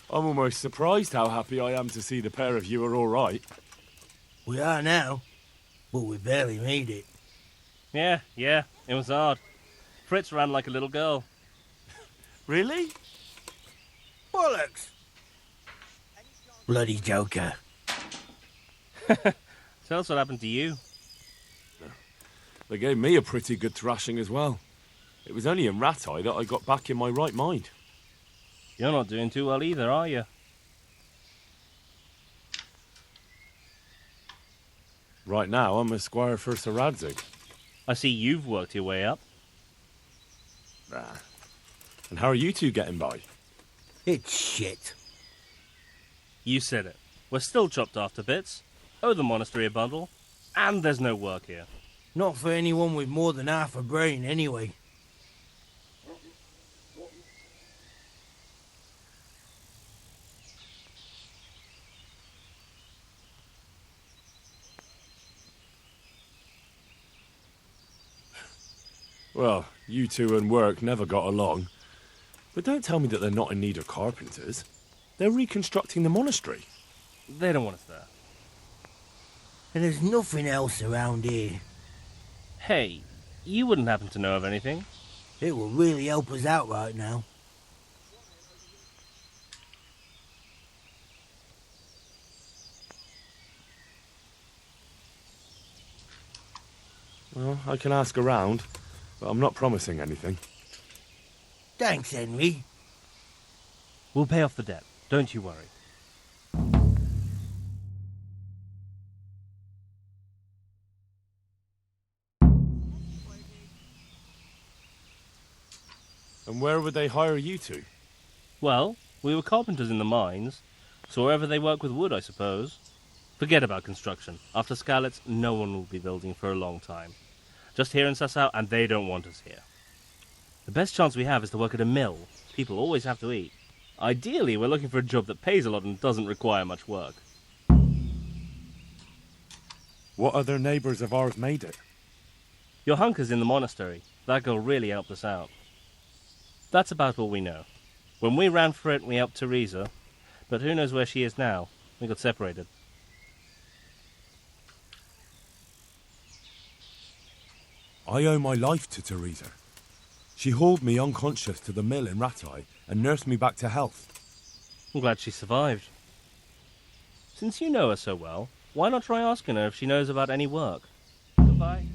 I'm almost surprised how happy I am to see the pair of you are all right. We are now, but we barely made it. Yeah, it was hard. Fritz ran like a little girl. Really? Bollocks! Bloody joker. Tell us what happened to you. They gave me a pretty good thrashing as well. It was only in Rattay that I got back in my right mind. You're not doing too well either, are you? Right now, I'm a squire for Sir Radzig. I see you've worked your way up. And how are you two getting by? It's shit. You said it. We're still chopped off to bits. Owe the monastery a bundle. And there's no work here. Not for anyone with more than half a brain, anyway. Well, you two and work never got along. But don't tell me that they're not in need of carpenters. They're reconstructing the monastery. They don't want us there. And there's nothing else around here. Hey, you wouldn't happen to know of anything? It will really help us out right now. Well, I can ask around, but I'm not promising anything. Thanks, Henry. We'll pay off the debt. Don't you worry. And where would they hire you to? Well, we were carpenters in the mines, so wherever they work with wood, I suppose. Forget about construction. After Skalitz, no one will be building for a long time. Just here in Sasau, and they don't want us here. The best chance we have is to work at a mill. People always have to eat. Ideally, we're looking for a job that pays a lot and doesn't require much work. What other neighbours of ours made it? Your hunker's in the monastery. That girl really helped us out. That's about all we know. When we ran for it, we helped Teresa, but who knows where she is now? We got separated. I owe my life to Teresa. She hauled me unconscious to the mill in Rattay and nursed me back to health. I'm glad she survived. Since you know her so well, why not try asking her if she knows about any work? Goodbye.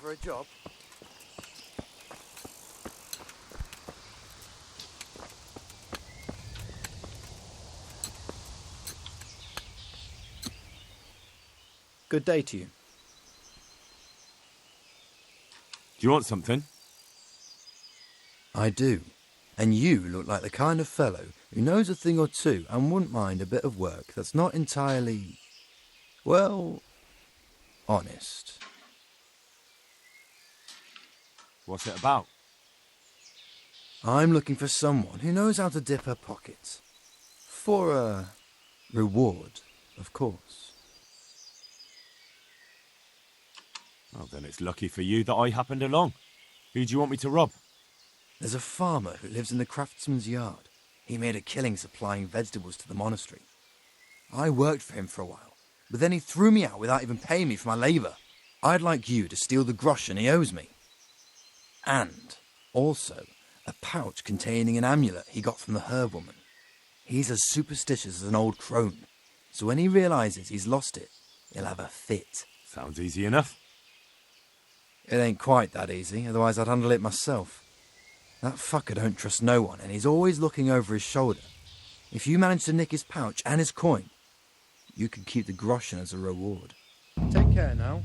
for a job? Good day to you. Do you want something? I do. And you look like the kind of fellow who knows a thing or two and wouldn't mind a bit of work that's not entirely, well, honest. What's it about? I'm looking for someone who knows how to dip her pockets. For a reward, of course. Well, then it's lucky for you that I happened along. Who do you want me to rob? There's a farmer who lives in the craftsman's yard. He made a killing supplying vegetables to the monastery. I worked for him for a while, but then he threw me out without even paying me for my labour. I'd like you to steal the groschen he owes me. And also a pouch containing an amulet he got from the herb woman. He's as superstitious as an old crone, so when he realises he's lost it, he'll have a fit. Sounds easy enough. It ain't quite that easy, otherwise I'd handle it myself. That fucker don't trust no one, and he's always looking over his shoulder. If you manage to nick his pouch and his coin, you can keep the groschen as a reward. Take care now.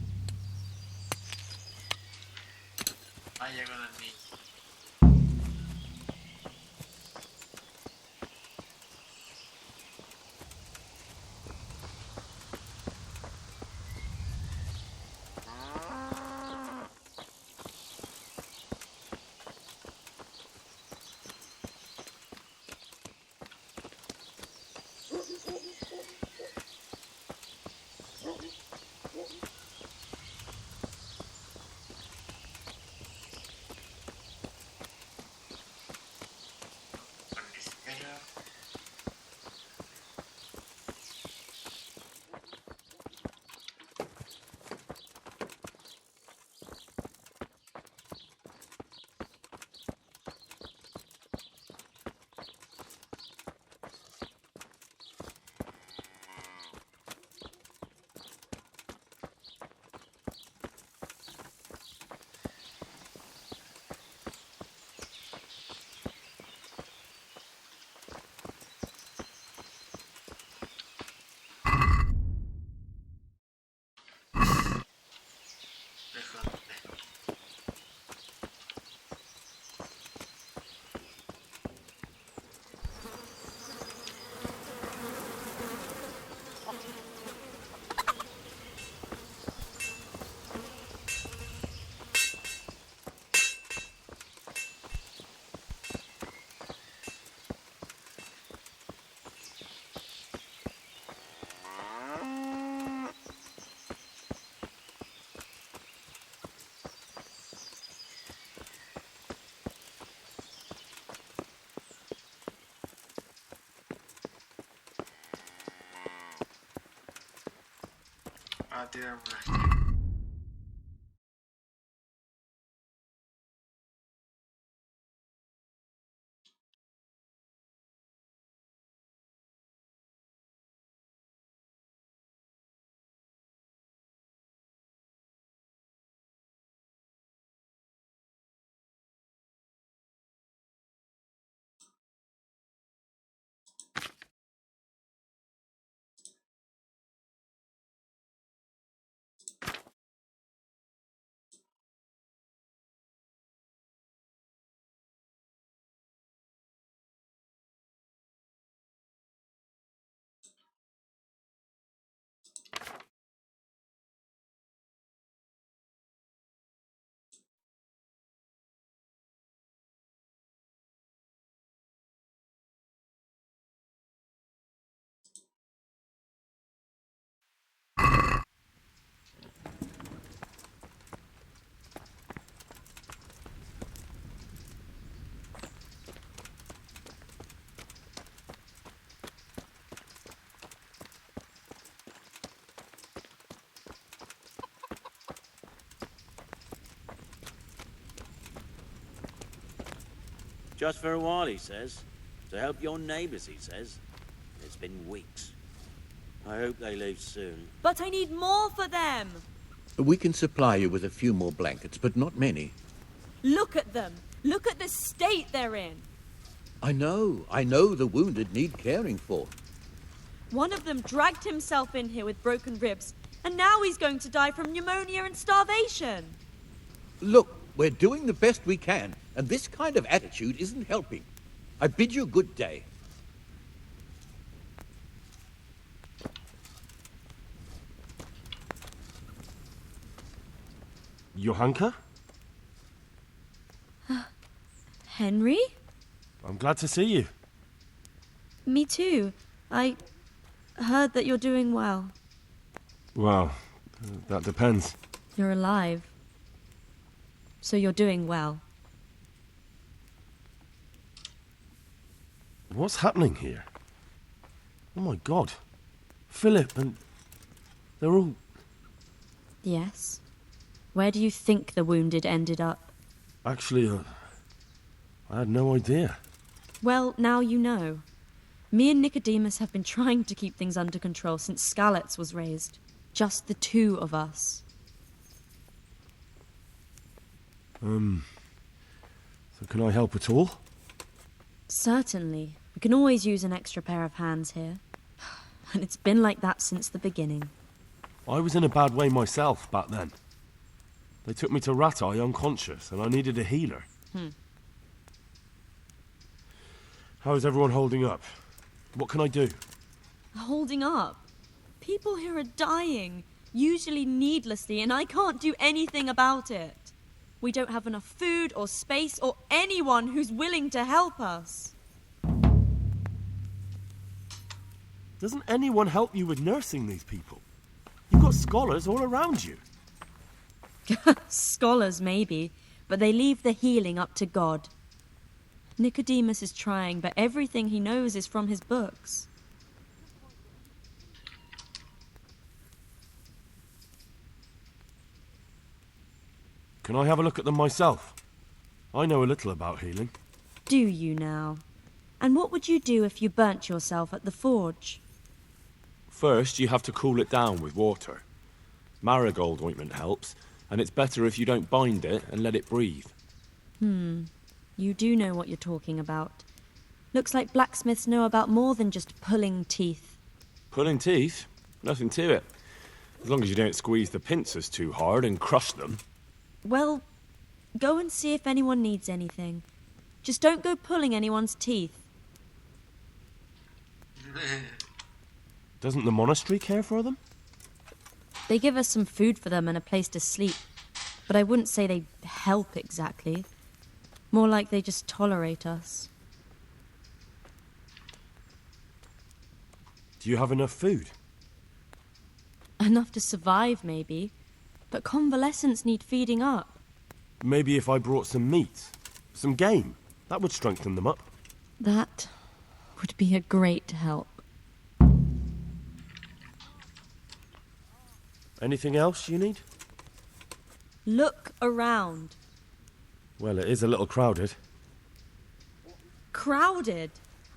Vaya con el niño. A tirar una. Just for a while, he says. To help your neighbours, he says. It's been weeks. I hope they leave soon. But I need more for them. We can supply you with a few more blankets, but not many. Look at them. Look at the state they're in. I know the wounded need caring for. One of them dragged himself in here with broken ribs, and now he's going to die from pneumonia and starvation. Look, we're doing the best we can, and this kind of attitude isn't helping. I bid you good day. Johanka? Henry? I'm glad to see you. Me too. I heard that you're doing well. Well, that depends. You're alive. So you're doing well. What's happening here? Oh my God. Philip and... they're all... Yes. Where do you think the wounded ended up? Actually, I had no idea. Well, now you know. Me and Nicodemus have been trying to keep things under control since Skalitz was raised. Just the two of us. So can I help at all? Certainly. We can always use an extra pair of hands here. And it's been like that since the beginning. I was in a bad way myself back then. They took me to Ratai unconscious, and I needed a healer. How is everyone holding up? What can I do? Holding up? People here are dying, usually needlessly, and I can't do anything about it. We don't have enough food or space or anyone who's willing to help us. Doesn't anyone help you with nursing these people? You've got scholars all around you. Scholars, maybe, but they leave the healing up to God. Nicodemus is trying, but everything he knows is from his books. Can I have a look at them myself? I know a little about healing. Do you now? And what would you do if you burnt yourself at the forge? First, you have to cool it down with water. Marigold ointment helps, and it's better if you don't bind it and let it breathe. You do know what you're talking about. Looks like blacksmiths know about more than just pulling teeth. Pulling teeth? Nothing to it. As long as you don't squeeze the pincers too hard and crush them. Well, go and see if anyone needs anything. Just don't go pulling anyone's teeth. Doesn't the monastery care for them? They give us some food for them and a place to sleep. But I wouldn't say they help exactly. More like they just tolerate us. Do you have enough food? Enough to survive, maybe. But convalescents need feeding up. Maybe if I brought some meat, some game, that would strengthen them up. That would be a great help. Anything else you need? Look around. Well, it is a little crowded. Crowded?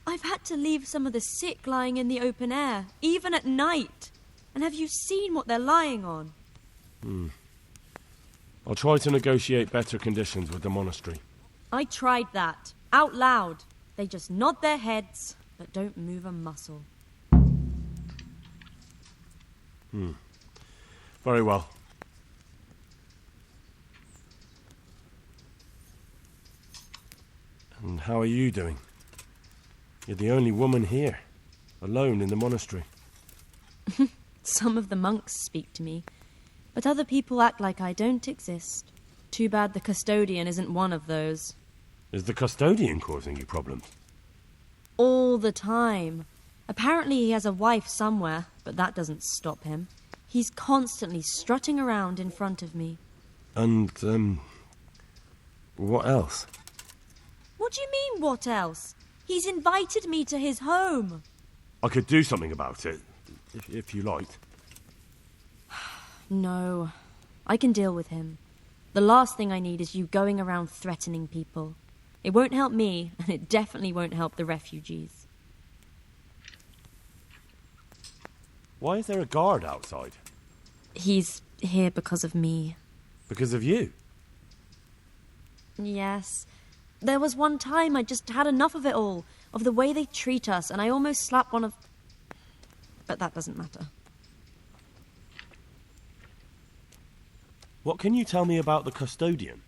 I've had to leave some of the sick lying in the open air, even at night. And have you seen what they're lying on? I'll try to negotiate better conditions with the monastery. I tried that, out loud. They just nod their heads, but don't move a muscle. Very well. And how are you doing? You're the only woman here, alone in the monastery. Some of the monks speak to me, but other people act like I don't exist. Too bad the custodian isn't one of those. Is the custodian causing you problems? All the time. Apparently he has a wife somewhere, but that doesn't stop him. He's constantly strutting around in front of me. And, what else? What do you mean, what else? He's invited me to his home. I could do something about it, if you liked. No, I can deal with him. The last thing I need is you going around threatening people. It won't help me, and it definitely won't help the refugees. Why is there a guard outside? He's here because of me. Because of you? Yes. There was one time I just had enough of it all, of the way they treat us, and I almost slapped one of... But that doesn't matter. What can you tell me about the custodian?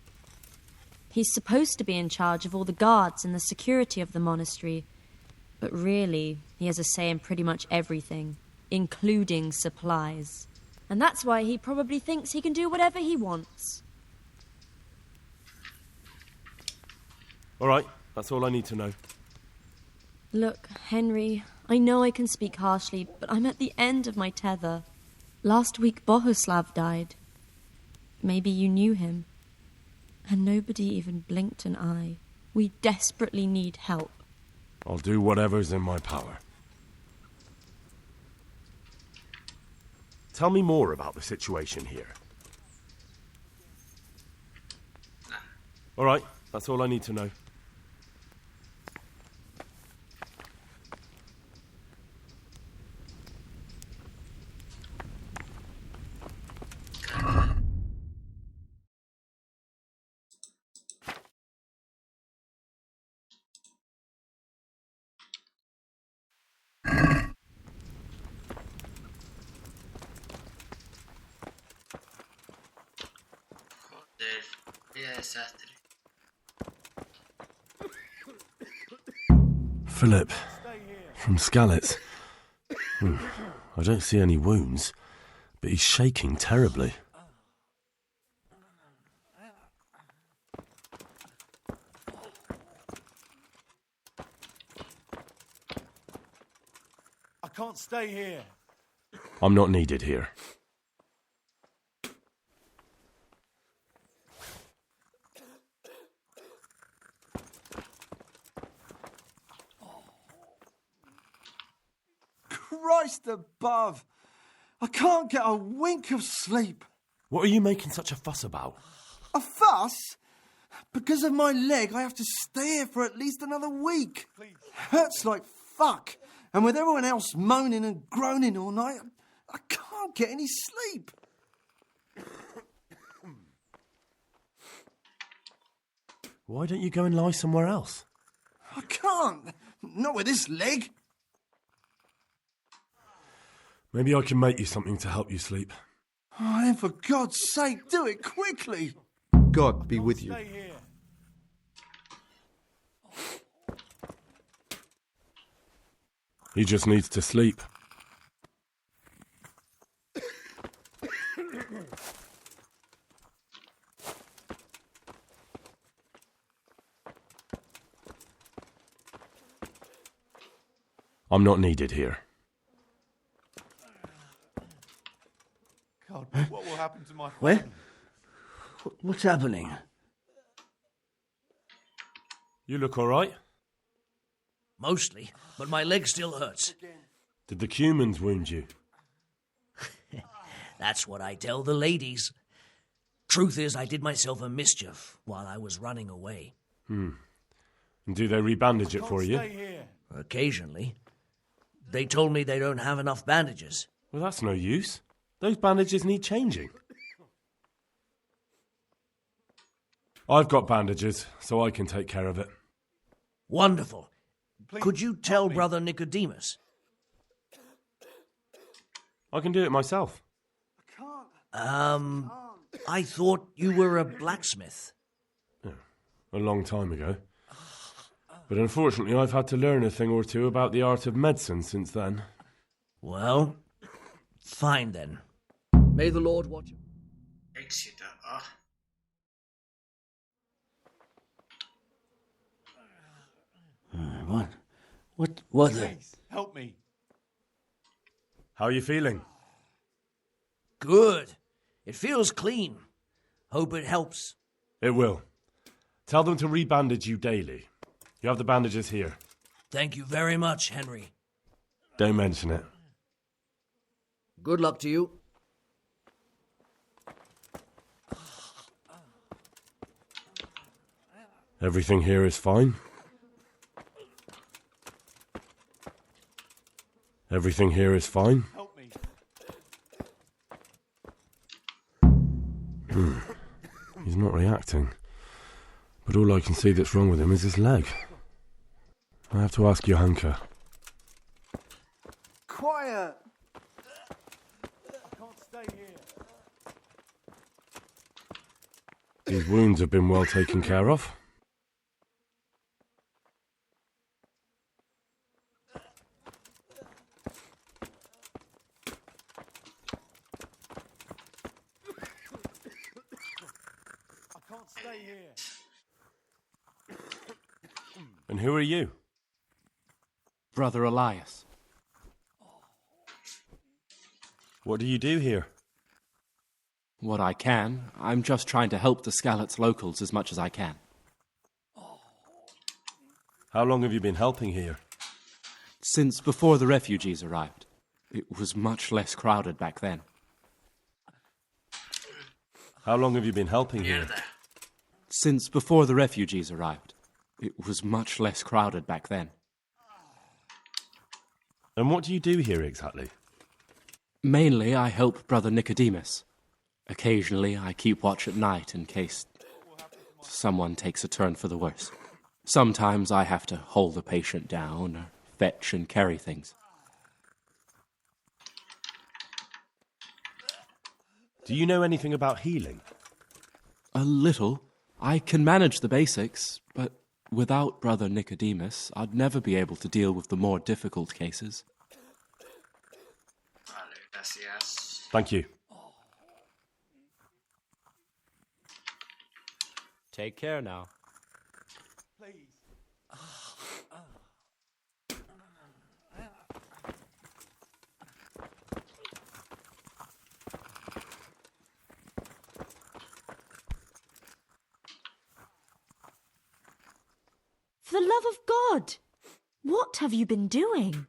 He's supposed to be in charge of all the guards and the security of the monastery, but really, he has a say in pretty much everything, including supplies. And that's why he probably thinks he can do whatever he wants. All right, that's all I need to know. Look, Henry, I know I can speak harshly, but I'm at the end of my tether. Last week, Bohuslav died. Maybe you knew him. And nobody even blinked an eye. We desperately need help. I'll do whatever's in my power. Tell me more about the situation here. All right, that's all I need to know. Philip, from Skalitz. I don't see any wounds, but he's shaking terribly. I can't stay here. I'm not needed here. Christ above! I can't get a wink of sleep. What are you making such a fuss about? A fuss? Because of my leg, I have to stay here for at least another week. Hurts like fuck. And with everyone else moaning and groaning all night, I can't get any sleep. Why don't you go and lie somewhere else? I can't. Not with this leg. Maybe I can make you something to help you sleep. Oh, then for God's sake, do it quickly. God be with you. He just needs to sleep. I'm not needed here. God, what will happen to my Where? friend? What's happening? You look all right? Mostly, but my leg still hurts. Did the humans wound you? That's what I tell the ladies. Truth is, I did myself a mischief while I was running away. And do they rebandage it for you? Occasionally. They told me they don't have enough bandages. Well, that's no use. Those bandages need changing. I've got bandages, so I can take care of it. Wonderful. Could you tell Brother Nicodemus? I can do it myself. I thought you were a blacksmith. A long time ago. But unfortunately, I've had to learn a thing or two about the art of medicine since then. Well, fine then. May the Lord watch you. Éxito. Oh. What the... Please, help me. How are you feeling? Good. It feels clean. Hope it helps. It will. Tell them to rebandage you daily. You have the bandages here. Thank you very much, Henry. Don't mention it. Good luck to you. Everything here is fine? Everything here is fine? Help me. He's not reacting. But all I can see that's wrong with him is his leg. I have to ask Johanka. Quiet! I can't stay here. His wounds have been well taken care of. I can't stay here. And who are you? Brother Elias. What do you do here? What I can. I'm just trying to help the Skalitz locals as much as I can. How long have you been helping here? Since before the refugees arrived. It was much less crowded back then. How long have you been helping here? Since before the refugees arrived. It was much less crowded back then. And what do you do here exactly? Mainly, I help Brother Nicodemus. Occasionally, I keep watch at night in case someone takes a turn for the worse. Sometimes I have to hold a patient down or fetch and carry things. Do you know anything about healing? A little. I can manage the basics, but without Brother Nicodemus, I'd never be able to deal with the more difficult cases. Thank you. Take care now. Please. For the love of God! What have you been doing?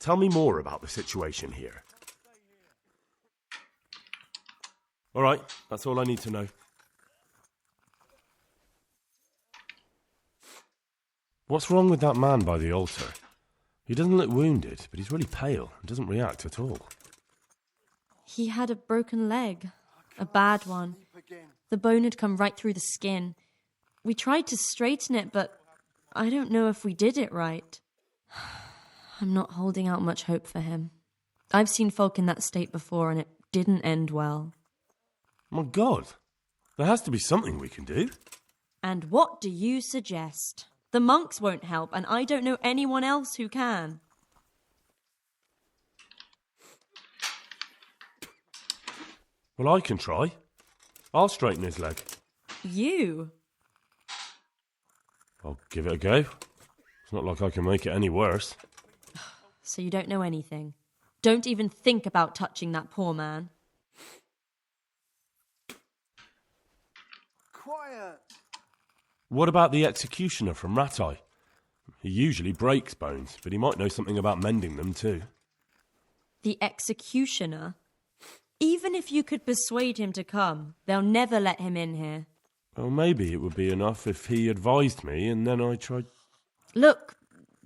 Tell me more about the situation here. All right, that's all I need to know. What's wrong with that man by the altar? He doesn't look wounded, but he's really pale and doesn't react at all. He had a broken leg. A bad one. The bone had come right through the skin. We tried to straighten it, but I don't know if we did it right. I'm not holding out much hope for him. I've seen folk in that state before, and it didn't end well. My God, there has to be something we can do. And what do you suggest? The monks won't help, and I don't know anyone else who can. Well, I can try. I'll straighten his leg. You? I'll give it a go. It's not like I can make it any worse. So you don't know anything. Don't even think about touching that poor man. Quiet! What about the executioner from Ratai? He usually breaks bones, but he might know something about mending them too. The executioner? Even if you could persuade him to come, they'll never let him in here. Well, maybe it would be enough if he advised me and then I tried... Look,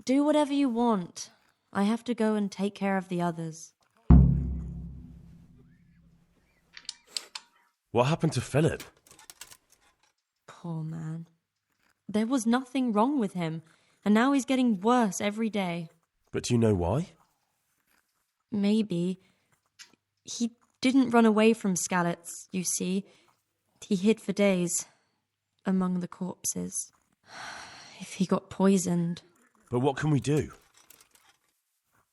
do whatever you want. I have to go and take care of the others. What happened to Philip? Poor man. There was nothing wrong with him, and now he's getting worse every day. But do you know why? Maybe. He didn't run away from Skalitz, you see. He hid for days, among the corpses. If he got poisoned... But what can we do?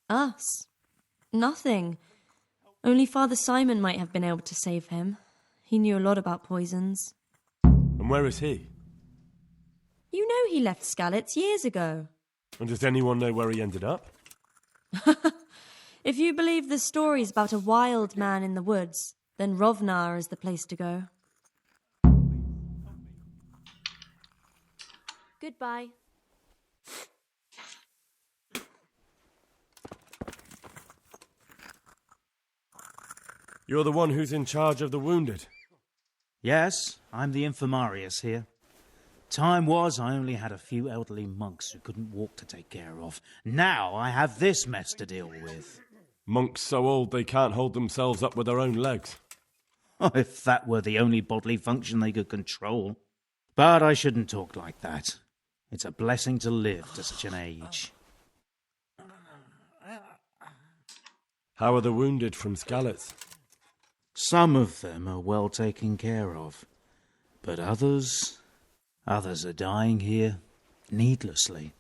Us? Nothing. Only Father Simon might have been able to save him. He knew a lot about poisons. And where is he? You know he left Skalitz years ago. And does anyone know where he ended up? If you believe the stories about a wild man in the woods, then Rovnar is the place to go. Goodbye. You're the one who's in charge of the wounded. Yes, I'm the infirmarius here. Time was I only had a few elderly monks who couldn't walk to take care of. Now I have this mess to deal with. Monks so old they can't hold themselves up with their own legs. If that were the only bodily function they could control. But I shouldn't talk like that. It's a blessing to live to such an age. How are the wounded from Skalitz? Some of them are well taken care of. But others are dying here needlessly.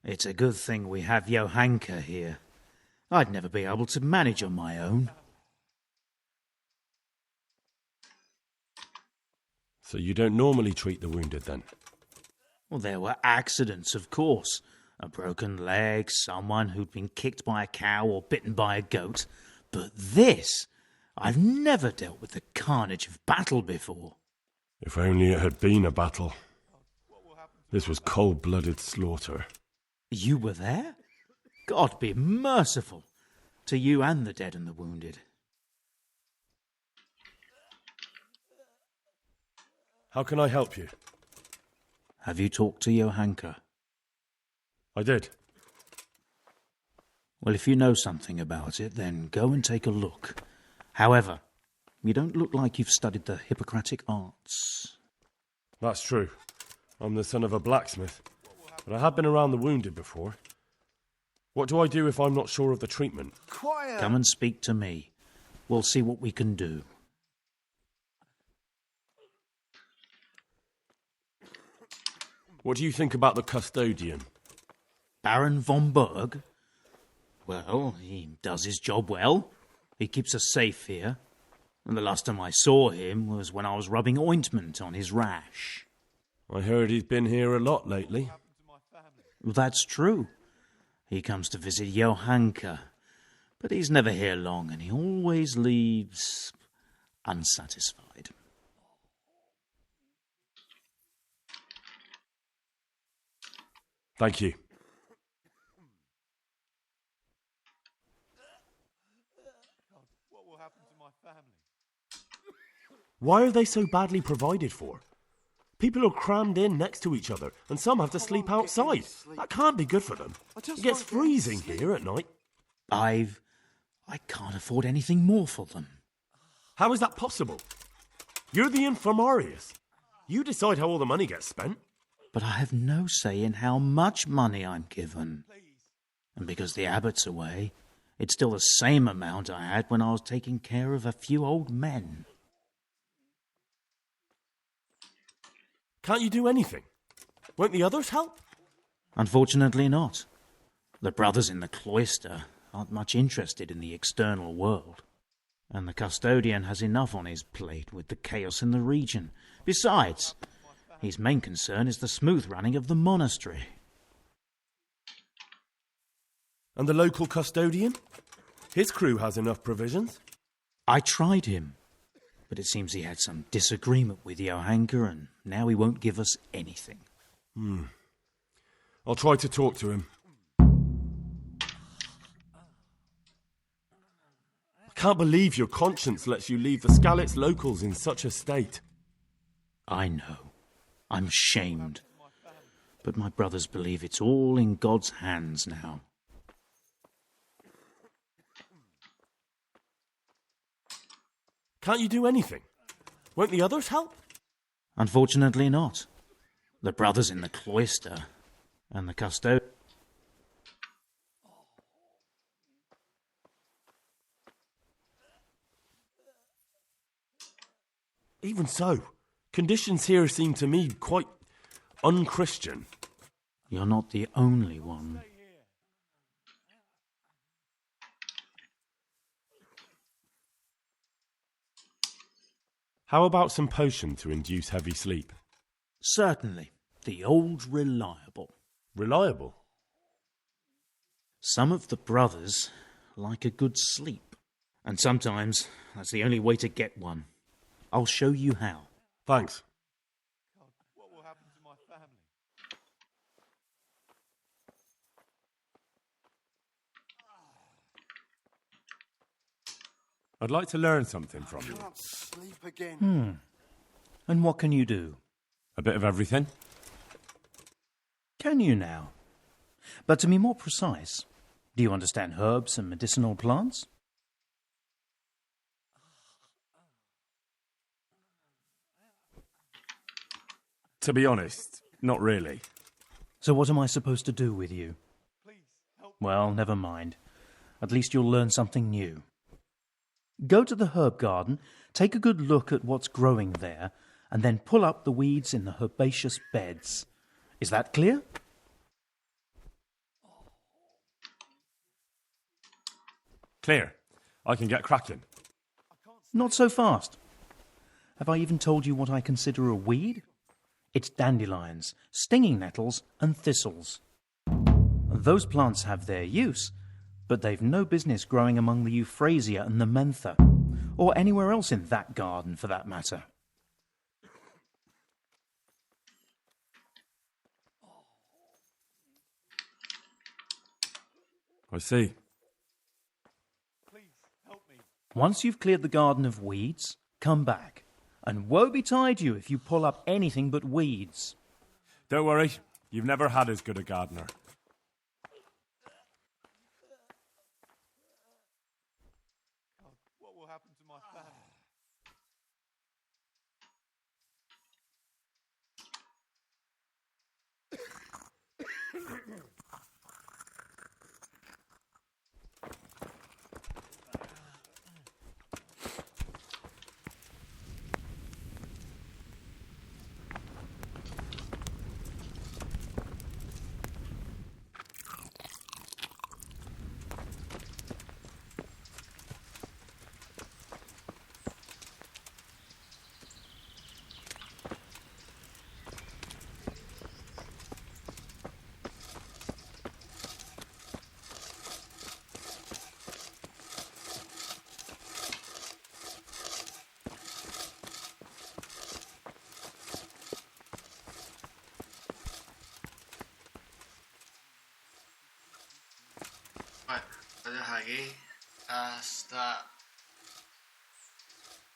It's a good thing we have Johanka here. I'd never be able to manage on my own. So you don't normally treat the wounded then? Well, there were accidents, of course. A broken leg, someone who'd been kicked by a cow or bitten by a goat. But this, I've never dealt with the carnage of battle before. If only it had been a battle. This was cold-blooded slaughter. You were there? God be merciful to you and the dead and the wounded. How can I help you? Have you talked to Johanka? I did. Well, if you know something about it, then go and take a look. However, you don't look like you've studied the Hippocratic arts. That's true. I'm the son of a blacksmith, but I have been around the wounded before. What do I do if I'm not sure of the treatment? Quiet! Come and speak to me. We'll see what we can do. What do you think about the custodian? Baron von Berg? Well, he does his job well. He keeps us safe here. And the last time I saw him was when I was rubbing ointment on his rash. I heard he's been here a lot lately. That's true. He comes to visit Johanka, but he's never here long, and he always leaves unsatisfied. Thank you. Why are they so badly provided for? People are crammed in next to each other, and some have to sleep outside. That can't be good for them. It gets freezing here at night. I can't afford anything more for them. How is that possible? You're the infirmarius. You decide how all the money gets spent. But I have no say in how much money I'm given. And because the abbot's away, it's still the same amount I had when I was taking care of a few old men. Can't you do anything? Won't the others help? Unfortunately not. The brothers in the cloister aren't much interested in the external world. And the custodian has enough on his plate with the chaos in the region. Besides, his main concern is the smooth running of the monastery. And the local custodian? His crew has enough provisions. I tried him, but it seems he had some disagreement with Johanka, and now he won't give us anything. I'll try to talk to him. I can't believe your conscience lets you leave the Skalitz locals in such a state. I know. I'm shamed. But my brothers believe it's all in God's hands now. Can't you do anything? Won't the others help? Unfortunately not. The brothers in the cloister and the custodian. Even so, conditions here seem to me quite unchristian. You're not the only one. How about some potion to induce heavy sleep? Certainly. The old reliable. Reliable? Some of the brothers like a good sleep. And sometimes that's the only way to get one. I'll show you how. Thanks. What will happen to my family? I'd like to learn something from you. Can't sleep again. And what can you do? A bit of everything. Can you now? But to be more precise, do you understand herbs and medicinal plants? To be honest, not really. So what am I supposed to do with you? Well, never mind. At least you'll learn something new. Go to the herb garden, take a good look at what's growing there, and then pull up the weeds in the herbaceous beds. Is that clear? Clear. I can get cracking. Not so fast. Have I even told you what I consider a weed? It's dandelions, stinging nettles, and thistles. Those plants have their use, but they've no business growing among the euphrasia and the mentha, or anywhere else in that garden for that matter. I see. Once you've cleared the garden of weeds, come back. And woe betide you if you pull up anything but weeds. Don't worry, you've never had as good a gardener. What will happen to my family? Bueno, lo dejo aquí. Hasta